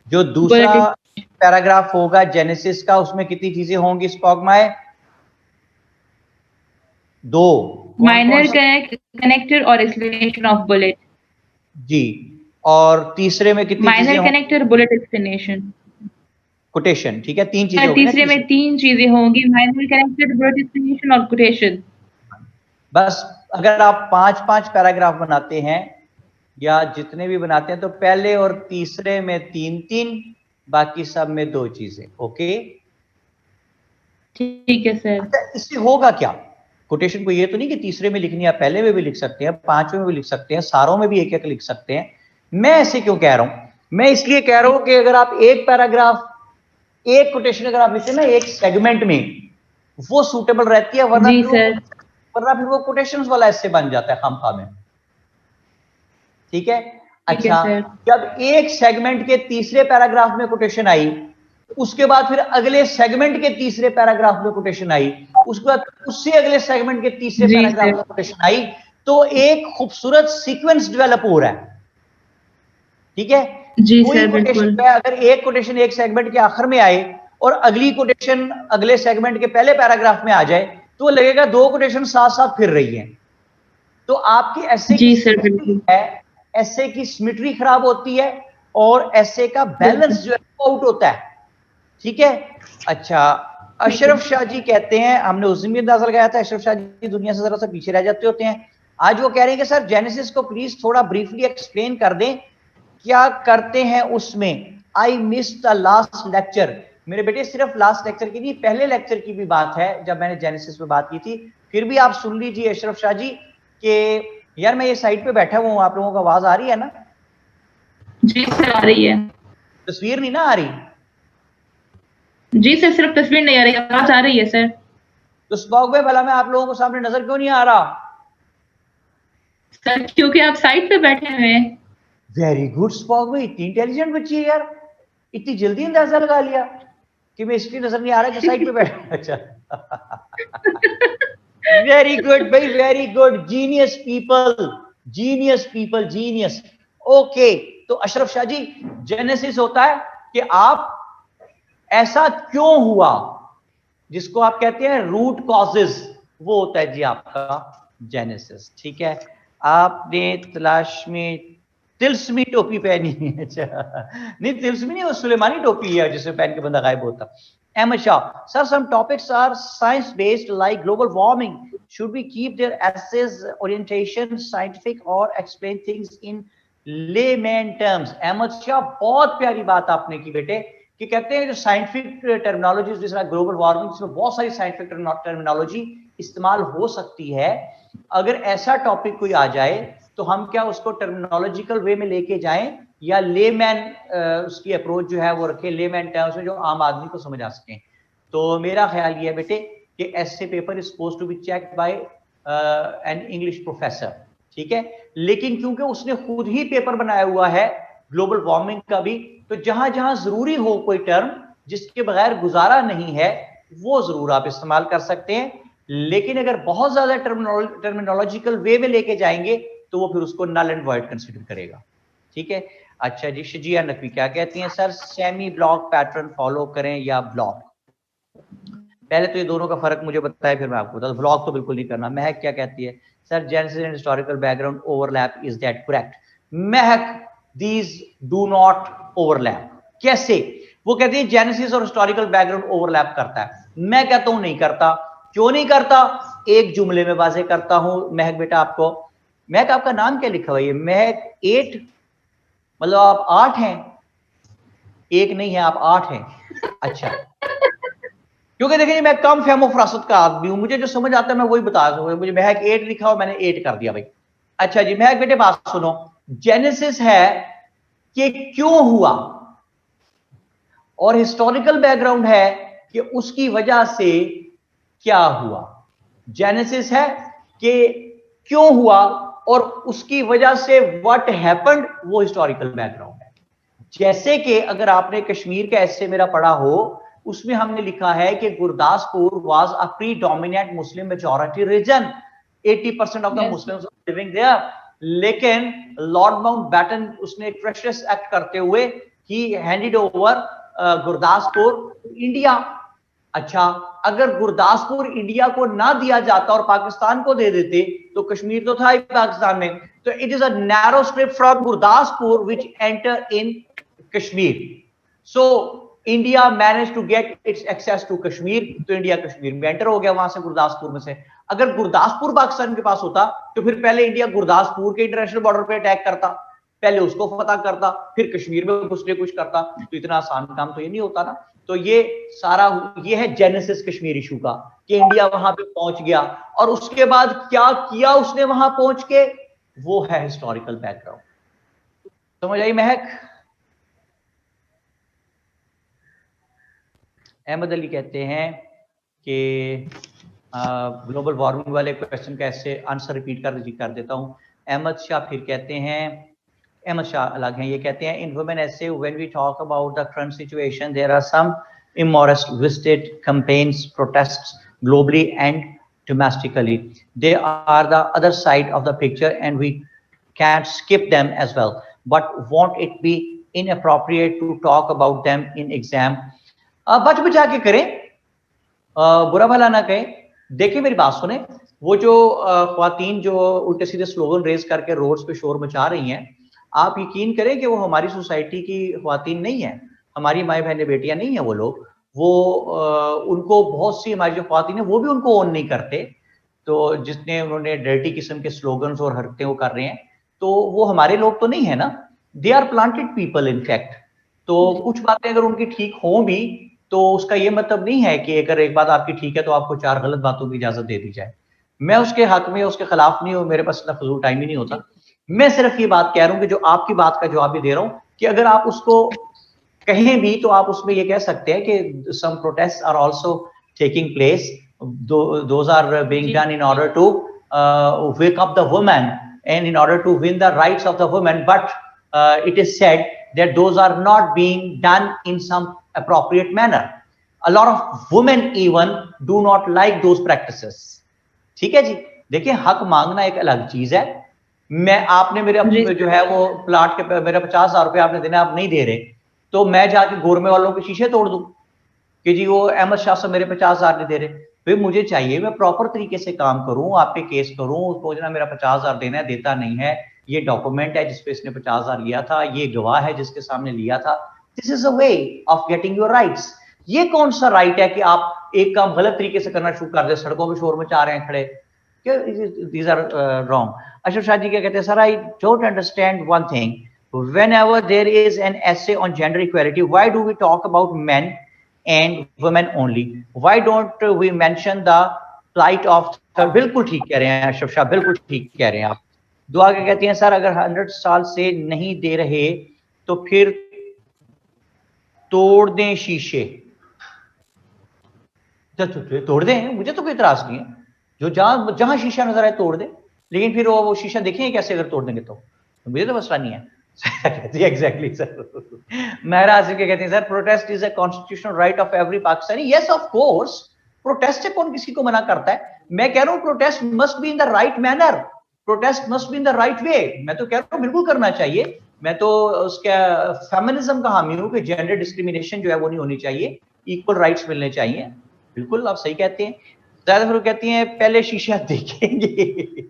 A: जो दूसरा पैराग्राफ होगा जेनेसिस का, उसमें कितनी चीजें होंगी स्पॉगमाए? दो
C: माइनर कनेक्टर और एक्सप्लेनेशन ऑफ बुलेट।
A: जी, और तीसरे में कितनी चीजें
C: माइनर
A: होंगी?
C: Connector, bullet, explanation.
A: कोटेशन, ठीक है, 3 चीजें होगी ना
C: तीसरे में 3 चीजें होंगी, माइनर कनेक्टर, बुलेट, एक्सप्लेनेशन और कोटेशन।
A: बस अगर आप 5-5 पैराग्राफ बनाते हैं या जितने भी बनाते हैं तो पहले और तीसरे में 3-3, बाकी सब में 2 चीजें। ओके,
C: ठीक है सर।
A: अच्छा, इससे होगा क्या? कोटेशन को ये तो नहीं कि तीसरे में लिखनी है, पहले में भी लिख सकते हैं, 5वें में भी लिख सकते हैं, सारों में भी एक एक लिख सकते हैं। मैं ऐसे क्यों कह रहा हूं? मैं इसलिए कह रहा हूं कि अगर आप एक पैराग्राफ, एक कोटेशन अगर आप लिखते हैं ना एक सेगमेंट में, वो सूटेबल रहती है, वरना
C: जी
A: फिर
C: सर।
A: फिर वो कोटेशंस वाला ऐसे बन जाता है खामखा में। ठीक है,
C: ठीक है
A: अच्छा,
C: सर।
A: जब एक सेगमेंट के तीसरे पैराग्राफ में कोटेशन आई, उसके बाद फिर अगले सेगमेंट के तीसरे पैराग्राफ में कोटेशन आई, उसके बाद उससे अगले सेगमेंट के तीसरे
C: जी
A: पैराग्राफ
C: सर।
A: में कोटेशन आई, तो एक खूबसूरत सीक्वेंस डेवलप हो रहा है। ठीक है,
C: जी
A: कोई
C: सर,
A: कोटेशन
C: बिल्कुल।
A: है, अगर एक कोटेशन एक सेगमेंट के आखिर में आए और अगली कोटेशन अगले सेगमेंट के पहले पैराग्राफ में आ जाए, तो लगेगा 2 कोटेशन साथ साथ फिर रही हैं। तो आपकी ऐसे
C: जी सर, बिल्कुल।
A: ऐसे की सिमेट्री खराब होती है और ऐसे का बैलेंस जो है आउट होता है। ठीक है, अच्छा, अशरफ शाह जी कहते हैं, हमने उस दिन भी अंदाजा लगाया था, अशरफ शाह जी दुनिया से जरा सा पीछे रह जाते होते हैं। आज वो कह रहे हैं कि सर जेनेसिस को प्लीज थोड़ा ब्रीफली एक्सप्लेन कर दें, क्या करते हैं उसमें, I miss the last lecture. मेरे बेटे सिर्फ लास्ट लेक्चर की नहीं, पहले लेक्चर की भी बात है जब मैंने जेनेसिस पे बात की थी। फिर भी आप सुन लीजिए अशरफ शाह जी कि यार मैं ये साइड पे बैठा हुआ हूं, आप लोगों को आवाज आ रही है ना?
C: जी सर, आ रही है।
A: तस्वीर नहीं ना आ रही?
C: जी सर, सिर्फ तस्वीर नहीं आ रही, आवाज आ रही है सर।
A: तो स्पॉक भाई, भला मैं आप लोगों को सामने नजर क्यों नहीं आ रहा?
C: सर क्योंकि आप साइड पे बैठे हुए हैं।
A: वेरी गुड स्पॉक भाई, इतनी इंटेलिजेंट बच्ची है यार, इतनी जल्दी अंदाजा लगा लिया कि मैं इसलिए नजर नहीं आ रहा कि साइड पे बैठा। अच्छा, वेरी गुड भाई, very good, genius people, genius people, genius. Okay, तो अशरफ शाह जी, जेनेसिस होता है कि आप ऐसा क्यों हुआ, जिसको आप कहते हैं रूट कॉजेस, वो होता है जी आपका जेनेसिस। ठीक है, आपने तलाश में तिलस्मी टोपी पहनी है? अच्छा, नहीं तिलस्मी नहीं, वो सुलेमानी टोपी है जिसमें पहन के बंदा गायब होता। Ahmad Shah, sir, some topics are science based like global warming. Should we keep their essays orientation scientific or explain things in layman terms? Ahmad Shah, बहुत प्यारी बात आपने की बेटे, कि कहते हैं जो साइंटिफिक टर्मिनोलॉजी, जिस तरह ग्लोबल वार्मिंग, इसमें बहुत सारी साइंटिफिक टर्मिनोलॉजी इस्तेमाल हो सकती है। अगर ऐसा टॉपिक कोई आ जाए तो हम क्या उसको टर्मिनोलॉजिकल वे में लेके जाएं, या लेमैन उसकी अप्रोच जो है वो रखें, लेमैन टर्म्स में जो आम आदमी को समझ आ सके। तो मेरा ख्याल ये है बेटे कि ऐसे paper is supposed to be checked by an English professor. ठीक है, लेकिन क्योंकि उसने खुद ही पेपर बनाया हुआ है ग्लोबल वार्मिंग का भी, तो जहां जहां जरूरी हो कोई टर्म जिसके बगैर गुजारा नहीं है, वो जरूर आप इस्तेमाल कर सकते हैं। लेकिन अगर बहुत ज्यादा टर्मिनोलॉजिकल वे में लेके जाएंगे तो वो फिर उसको नल एंड वॉइड कंसीडर करेगा। ठीक है, अच्छा जी, शजिया नकवी क्या कहती हैं, sir semi block pattern follow करें या ब्लॉक? पहले तो ये दोनों का फर्क मुझे बताया, फिर मैं आपको बता दूं। ब्लॉक तो बिल्कुल नहीं करना। महक क्या कहती है, sir genesis and historical background overlap, is that correct? Mahak, these do not overlap. कैसे? वो कहती है जेनेसिस और हिस्टोरिकल बैकग्राउंड ओवरलैप करता है। मैं कहता हूं नहीं करता। क्यों नहीं करता? एक जुमले में वाजे करता हूं महक बेटा आपको। महक, आपका नाम क्या लिखा हुआ है? महक 8, मतलब आप 8 हैं? एक नहीं है, आप 8 हैं। अच्छा, क्योंकि देखिए मैं कम फहमो फरासत का आदमी हूं, मुझे जो समझ आता है मैं वही बता दूंगा। मुझे महक 8 लिखा हो, मैंने 8 कर दिया भाई। अच्छा जी महक बेटे बात सुनो, जेनेसिस है कि क्यों हुआ, और हिस्टोरिकल बैकग्राउंड है कि उसकी वजह से क्या हुआ। जेनेसिस है कि क्यों हुआ और उसकी वजह से व्हाट हैपेंड, वो हिस्टोरिकल बैकग्राउंड है। जैसे कि अगर आपने कश्मीर का ऐसे मेरा पढ़ा हो, उसमें हमने लिखा है कि Gurdaspur was a predominant Muslim majority region, 80% of the Muslims living there. लेकिन लॉर्ड माउंटबेटन उसने एक प्रेशियस एक्ट करते हुए ही हैंडेड ओवर गुरदासपुर इंडिया। अच्छा, अगर गुरदासपुर इंडिया को ना दिया जाता और पाकिस्तान को दे देते तो कश्मीर तो था ही पाकिस्तान में। तो it is a narrow strip from Gurdaspur which enter in Kashmir. So India manage to get its access to Kashmir, तो इंडिया कश्मीर में एंटर हो गया वहां से, गुरदासपुर में से। अगर गुरदासपुर पाकिस्तान के पास होता तो फिर पहले इंडिया गुरदासपुर के इंटरनेशनल बॉर्डर पे अटैक करता, पहले उसको फतह करता, फिर कश्मीर में घुसने कुछ करता। तो इतना आसान काम तो ये नहीं होता ना। तो ये सारा ये है जेनेसिस कश्मीर इशू का, कि इंडिया वहां पे पहुंच गया और उसके बाद क्या किया उसने वहां पहुंच के, वो है हिस्टोरिकल बैकग्राउंड। समझ आई महक? अहमद अली कहते हैं कि ग्लोबल वार्मिंग वाले क्वेश्चन का ऐसे आंसर रिपीट कर देता हूं। अहमद शाह फिर कहते हैं, अहमद शाह अलग हैं, ये कहते हैं in women essay when we talk about the current situation there are some immodest visited campaigns protests globally and domestically. They are the other side of the picture and we can't skip them as well, but won't it be inappropriate to talk about them in exam? बच बचा के करें, बुरा भला ना कहें। देखिए मेरी बात सुने, वो जो ख्वातीन जो उल्टे सीधे स्लोगन रेज करके रोड्स पे शोर मचा रही हैं, आप यकीन करें कि वो हमारी सोसाइटी की ख्वातीन नहीं है, हमारी माए बहने बेटियां नहीं है वो लोग। वो उनको बहुत सी हमारी जो ख्वातीन है वो भी उनको ओन नहीं करते। तो जितने उन्होंने डर्टी किस्म के स्लोगन्स और हरकतें वो कर रहे हैं, तो वो हमारे लोग तो नहीं है ना, they are planted people in fact. तो कुछ बातें अगर उनकी ठीक हों भी तो उसका ये मतलब नहीं है कि अगर एक बात आपकी ठीक है तो आपको 4 गलत बातों की इजाजत दे दी जाए। मैं उसके हक में उसके खिलाफ नहीं हूँ, मेरे पास इतना फजूल टाइम ही नहीं होता। मैं सिर्फ ये बात कह रहा हूँ कि जो आपकी बात का जवाब भी दे रहा हूँ कि अगर आप उसको कहीं भी तो आप उसमें ये कह सकते हैं कि some protest are also taking place, those are being done in order to wake up the women and in order to win the rights of the women, but it is said that those are not being done in some appropriate manner. A lot of women even do not like those practices. ठीक है जी। देखिए हक मांगना एक अलग चीज है। मैं आपने मेरे जो है वो प्लाट के मेरा 50,000 रुपए आपने देना, आप नहीं दे रहे, तो मैं जाके गोरमे वालों के शीशे तोड़ दूं कि जी वो अहमद शाह से मेरे 50,000 नहीं दे रहे। फिर मुझे चाहिए मैं प्रॉपर तरीके से काम करूं, आप पे केस करूं, उसको जना मेरा 50,000 देना है, देता नहीं है, ये डॉक्यूमेंट है जिसपे इसने 50,000 लिया था, ये गवाह है जिसके सामने लिया था। This is a way of getting your rights. ये कौन सा राइट है कि आप एक काम गलत तरीके से करना शुरू कर दे, सड़कों पे शोर मचा रहे हैं खड़े, these are wrong. Ashraf Shah ji क्या कहते हैं, sir I don't understand one thing, whenever there is an essay on gender equality, why do we talk about men and women only? Why don't we mention the plight of बिल्कुल ठीक कह रहे हैं अशरफ शाह, बिल्कुल ठीक कह रहे हैं आप। दुआ क्या कहती हैं, सर अगर 100 साल से नहीं दे रहे तो फिर तोड़ दें शीशे। तोड़ दें, मुझे तो कोई इतराज नहीं है, जो जहां जहां शीशा नजर आए तोड़ दें, लेकिन फिर वो शीशा देखेंगे कैसे अगर तोड़ देंगे तो मुझे तो मसला नहीं है। Exactly sir. मेहरा आसिफ कहते हैं, sir protest is a constitutional right of every Pakistani. Yes of course, protest से कौन किसी को मना करता है। मैं कह रहा हूं protest must be in the right manner, protest must be in the right way. मैं तो कह रहा हूं बिल्कुल करना चाहिए। मैं तो उसका फेमिनिज्म का हामी हूं कि जेंडर डिस्क्रिमिनेशन जो है वो नहीं होनी चाहिए, इक्वल राइट्स मिलने चाहिए। बिल्कुल आप सही कहते हैं। ज्यादा फिर कहती हैं पहले शीशा देखेंगे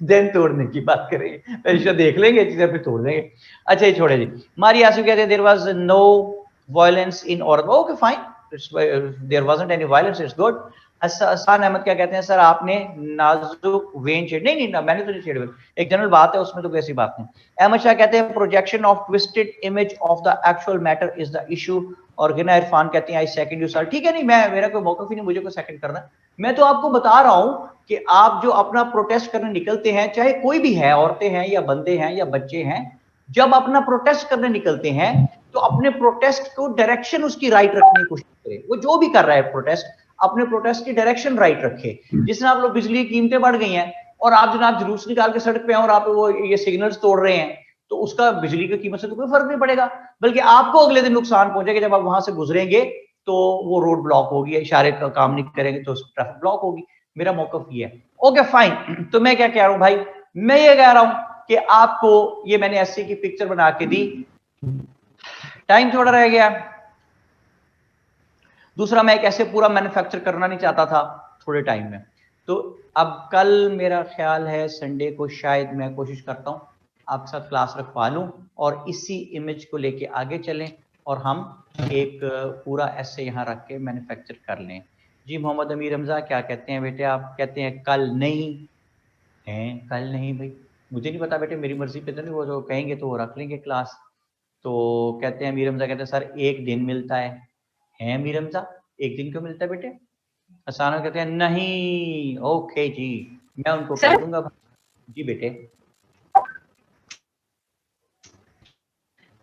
A: देन तोड़ने की बात करेंगे, पहले शीशा देख लेंगे चीजें फिर तोड़ देंगे। अच्छा ये छोड़े जी। मारी आसिफ कहते हैं there was no violence in औरत। Okay fine, there wasn't any violence, it's good. Hasan Ahmad क्या कहते हैं, सर आपने नाजुक वेन छेड़, नहीं नहीं मैंने तो नहीं छेड़े, एक जनरल बात है उसमें तो कोई ऐसी बात नहीं। अहमद शाह कहते हैं projection of twisted image of the actual matter is the issue. और गिना इरफान कहती हैं आई सेकंड यू सर। ठीक है, नहीं मैं मेरा कोई मौका ही नहीं मुझे कोई सेकंड करना। मैं तो आपको बता रहा हूं कि आप जो अपना प्रोटेस्ट करने निकलते हैं, चाहे कोई भी है, औरतें हैं या बंदे हैं या बच्चे हैं, जब अपना प्रोटेस्ट करने निकलते हैं तो अपने प्रोटेस्ट को डायरेक्शन उसकी राइट रखने की कोशिश करें। वो जो भी कर रहा है प्रोटेस्ट, अपने प्रोटेस्ट की डायरेक्शन राइट रखे। जिसने आप लोग बिजली की कीमतें बढ़ गई हैं और आप जनाब जुलूस निकाल के सड़क पे हैं और आप वो ये सिग्नल्स तोड़ रहे हैं, तो उसका बिजली की कीमत से तो कोई फर्क नहीं पड़ेगा, बल्कि आपको अगले दिन नुकसान पहुंचेगा। जब आप वहां से गुजरेंगे तो वो रोड ब्लॉक होगी, इशारे का काम नहीं करेंगे तो ट्रैफिक ब्लॉक होगी। मेरा मौकफ ये है। ओके फाइन, तो मैं क्या कह रहा हूं भाई, मैं ये कह रहा हूं कि आपको ये मैंने ऐसे की पिक्चर बना के दी, टाइम थोड़ा रह गया। दूसरा मैं एक ऐसे पूरा मैन्युफैक्चर करना नहीं चाहता था थोड़े टाइम में। तो अब कल मेरा ख्याल है संडे को शायद मैं कोशिश करता हूँ आपके साथ क्लास रखवा लूँ और इसी इमेज को लेके आगे चलें और हम एक पूरा ऐसे यहाँ रख के मैन्युफैक्चर कर लें। जी मोहम्मद अमीर हमजा क्या कहते हैं बेटे? आप कहते हैं कल नहीं है, कल नहीं भाई मुझे नहीं पता बेटे, मेरी मर्जी पे तो नहीं, वो जो कहेंगे तो वो रख लेंगे क्लास। तो कहते हैं अमीर हमजा, कहते हैं सर एक दिन मिलता है अमीर हमजा? एक दिन क्यों मिलता है बेटे? असाना कहते हैं नहीं। ओके जी, मैं उनको कह दूंगा। जी बेटे।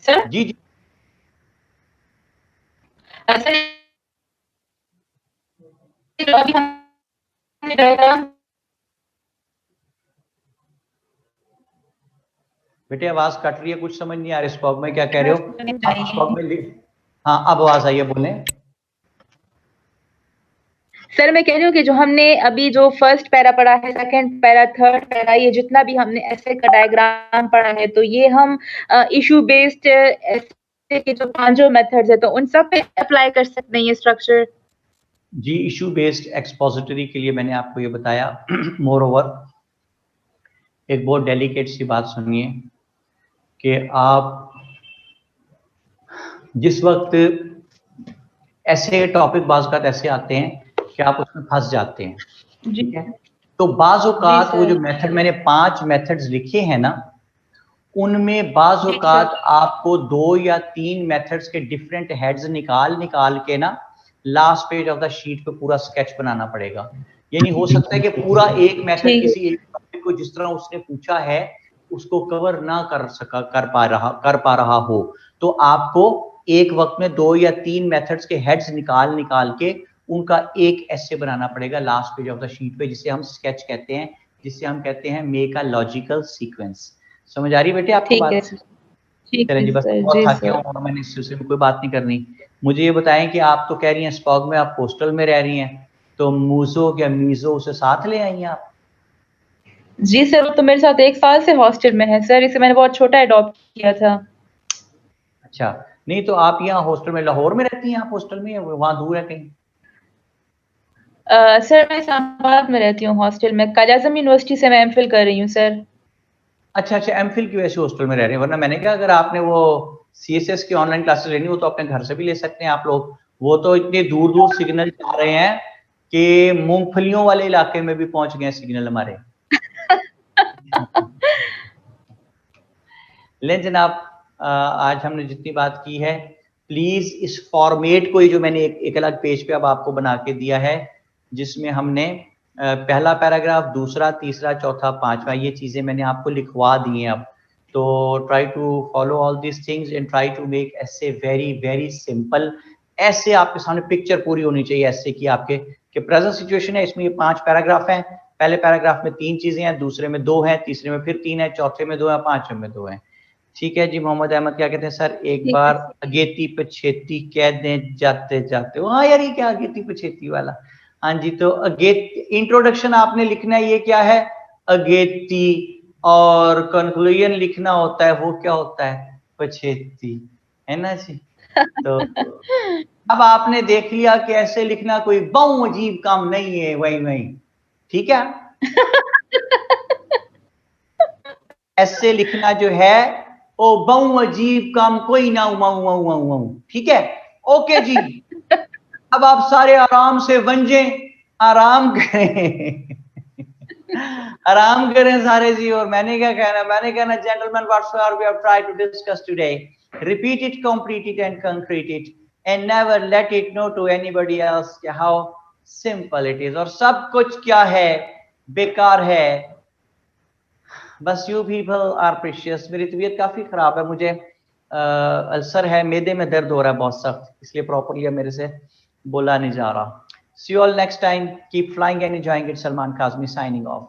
C: सर
A: जी जी
C: सर अभी हमने डायग्राम
A: बेटे आवाज कट रही है, कुछ समझ नहीं आ रही। स्पॉक में क्या कह रहे हो आप? स्पॉक में हाँ अब आवाज आई है, बोले।
C: सर मैं कह रही हूँ कि जो हमने अभी जो फर्स्ट पैरा पढ़ा है, सेकंड पैरा, थर्ड पैरा, ये जितना भी हमने ऐसे का डायग्राम पढ़ा है, तो ये हम इशू बेस्ड ऐसे के जो 5 मेथड्स है तो उन सब पे अप्लाई कर सकते हैं ये स्ट्रक्चर।
A: जी इशू बेस्ड एक्सपोजिटरी के लिए मैंने आपको ये बताया। मोर ओवर एक बहुत डेलिकेट सी बात सुनिए कि आप जिस वक्त ऐसे टॉपिक बाज़ ऐसे आते हैं कि आप उसमें फंस जाते हैं, ठीक है? तो बाज़ औक़ात वो जो मेथड मैंने 5 मेथड्स लिखे हैं ना, उनमें बाज़ औक़ात आपको 2 या 3 मेथड्स के डिफरेंट हेड्स निकाल के ना last page of the sheet पे पूरा स्केच बनाना पड़ेगा। यानी हो सकता है कि पूरा एक मेथड किसी एक टॉपिक को जिस तरह उसने पूछा है उसको कवर ना कर पा रहा हो, तो आपको एक वक्त में 2 या 3 मेथड्स के हेड्स निकाल के उनका एक ऐसे बनाना पड़ेगा last page of the sheet पे, जिसे हम स्केच कहते हैं, जिसे हम कहते हैं मेक अ लॉजिकल सीक्वेंस। समझ आ रही बेटे आपको बात? चलें जी, बस बहुत थक गया हूं और मैंने इस सिलसिले में कोई बात नहीं करनी। मुझे ये बताएं कि आप तो कह रही हैं स्पॉग में आप हॉस्टल में रह रही हैं, तो मूजो या मीजो उसे साथ ले आई हैं आप?
C: जी सर, वो तो मेरे साथ 1 साल से हॉस्टल में है सर, इसे मैंने बहुत छोटा अडॉप्ट किया था।
A: अच्छा, नहीं तो आप यहाँ हॉस्टल में लाहौर में रहती हैं आप हॉस्टल में, या वहाँ दूर है कहीं?
C: सर मैं इस्लामाबाद में रहती हूँ हॉस्टल में, कायद आज़म यूनिवर्सिटी से मैं एमफिल कर रही हूँ सर।
A: अच्छा अच्छा, एमफिल की वजह से हॉस्टल में रह रहे हैं, वरना मैंने कहा अगर आपने वो सीएसएस की ऑनलाइन क्लासेस लेनी हो तो अपने घर से भी ले सकते हैं आप लोग। वो तो इतने दूर दूर सिग्नल जा रहे हैं कि मूंगफलियों वाले इलाके में भी पहुंच गए सिग्नल हमारे। ले जनाब, आज हमने जितनी बात की है, प्लीज इस फॉर्मेट को, जो मैंने एक अलग पेज पे अब आपको बना के दिया है, जिसमें हमने पहला पैराग्राफ, दूसरा, तीसरा, चौथा, पांचवा, ये चीजें मैंने आपको लिखवा दी हैं अब। तो try to follow all this things and try to make essay very very simple. Essay आपके सामने पिक्चर पूरी होनी चाहिए ऐसे की आपके कि प्रेजेंट सिचुएशन है, इसमें ये 5 पैराग्राफ हैं। पहले पैराग्राफ में 3 चीजें हैं, दूसरे में 2 हैं, तीसरे में फिर 3 है, चौथे में 2 है, पांचवें में 2 है। ठीक है जी। मोहम्मद अहमद क्या कहते हैं? सर एक बार अगेती पछेती कह दें जाते जाते। हाँ यार, ये क्या अगेती पछेती वाला? हाँ जी, तो अगेती इंट्रोडक्शन आपने लिखना है, ये क्या है? अगेती। और कंक्लूजन लिखना होता है, वो क्या होता है? पछेती, है ना जी? तो अब आपने देख लिया कि ऐसे लिखना कोई बहु अजीब काम नहीं है। वही ठीक है। ऐसे लिखना जो है ओ बहु अजीब काम कोई ना। ठीक है, ओके जी। अब आप सारे आराम से वंजे, आराम करें। आराम करें सारे जी। और मैंने क्या कहना? मैंने कहना gentleman, whatsoever we have tried to discuss today, repeat it, complete it and concrete it and never let it know to anybody else how simple it is. और सब कुछ क्या है? बेकार है। बस यू पीपल आर प्रीशियस। मेरी तबीयत काफी खराब है, मुझे अल्सर है, मैदे में दर्द हो रहा है बहुत सख्त, इसलिए प्रॉपरली मेरे से बोला नहीं जा रहा। See you all next time, keep flying and enjoying it. Salman Kazmi signing of.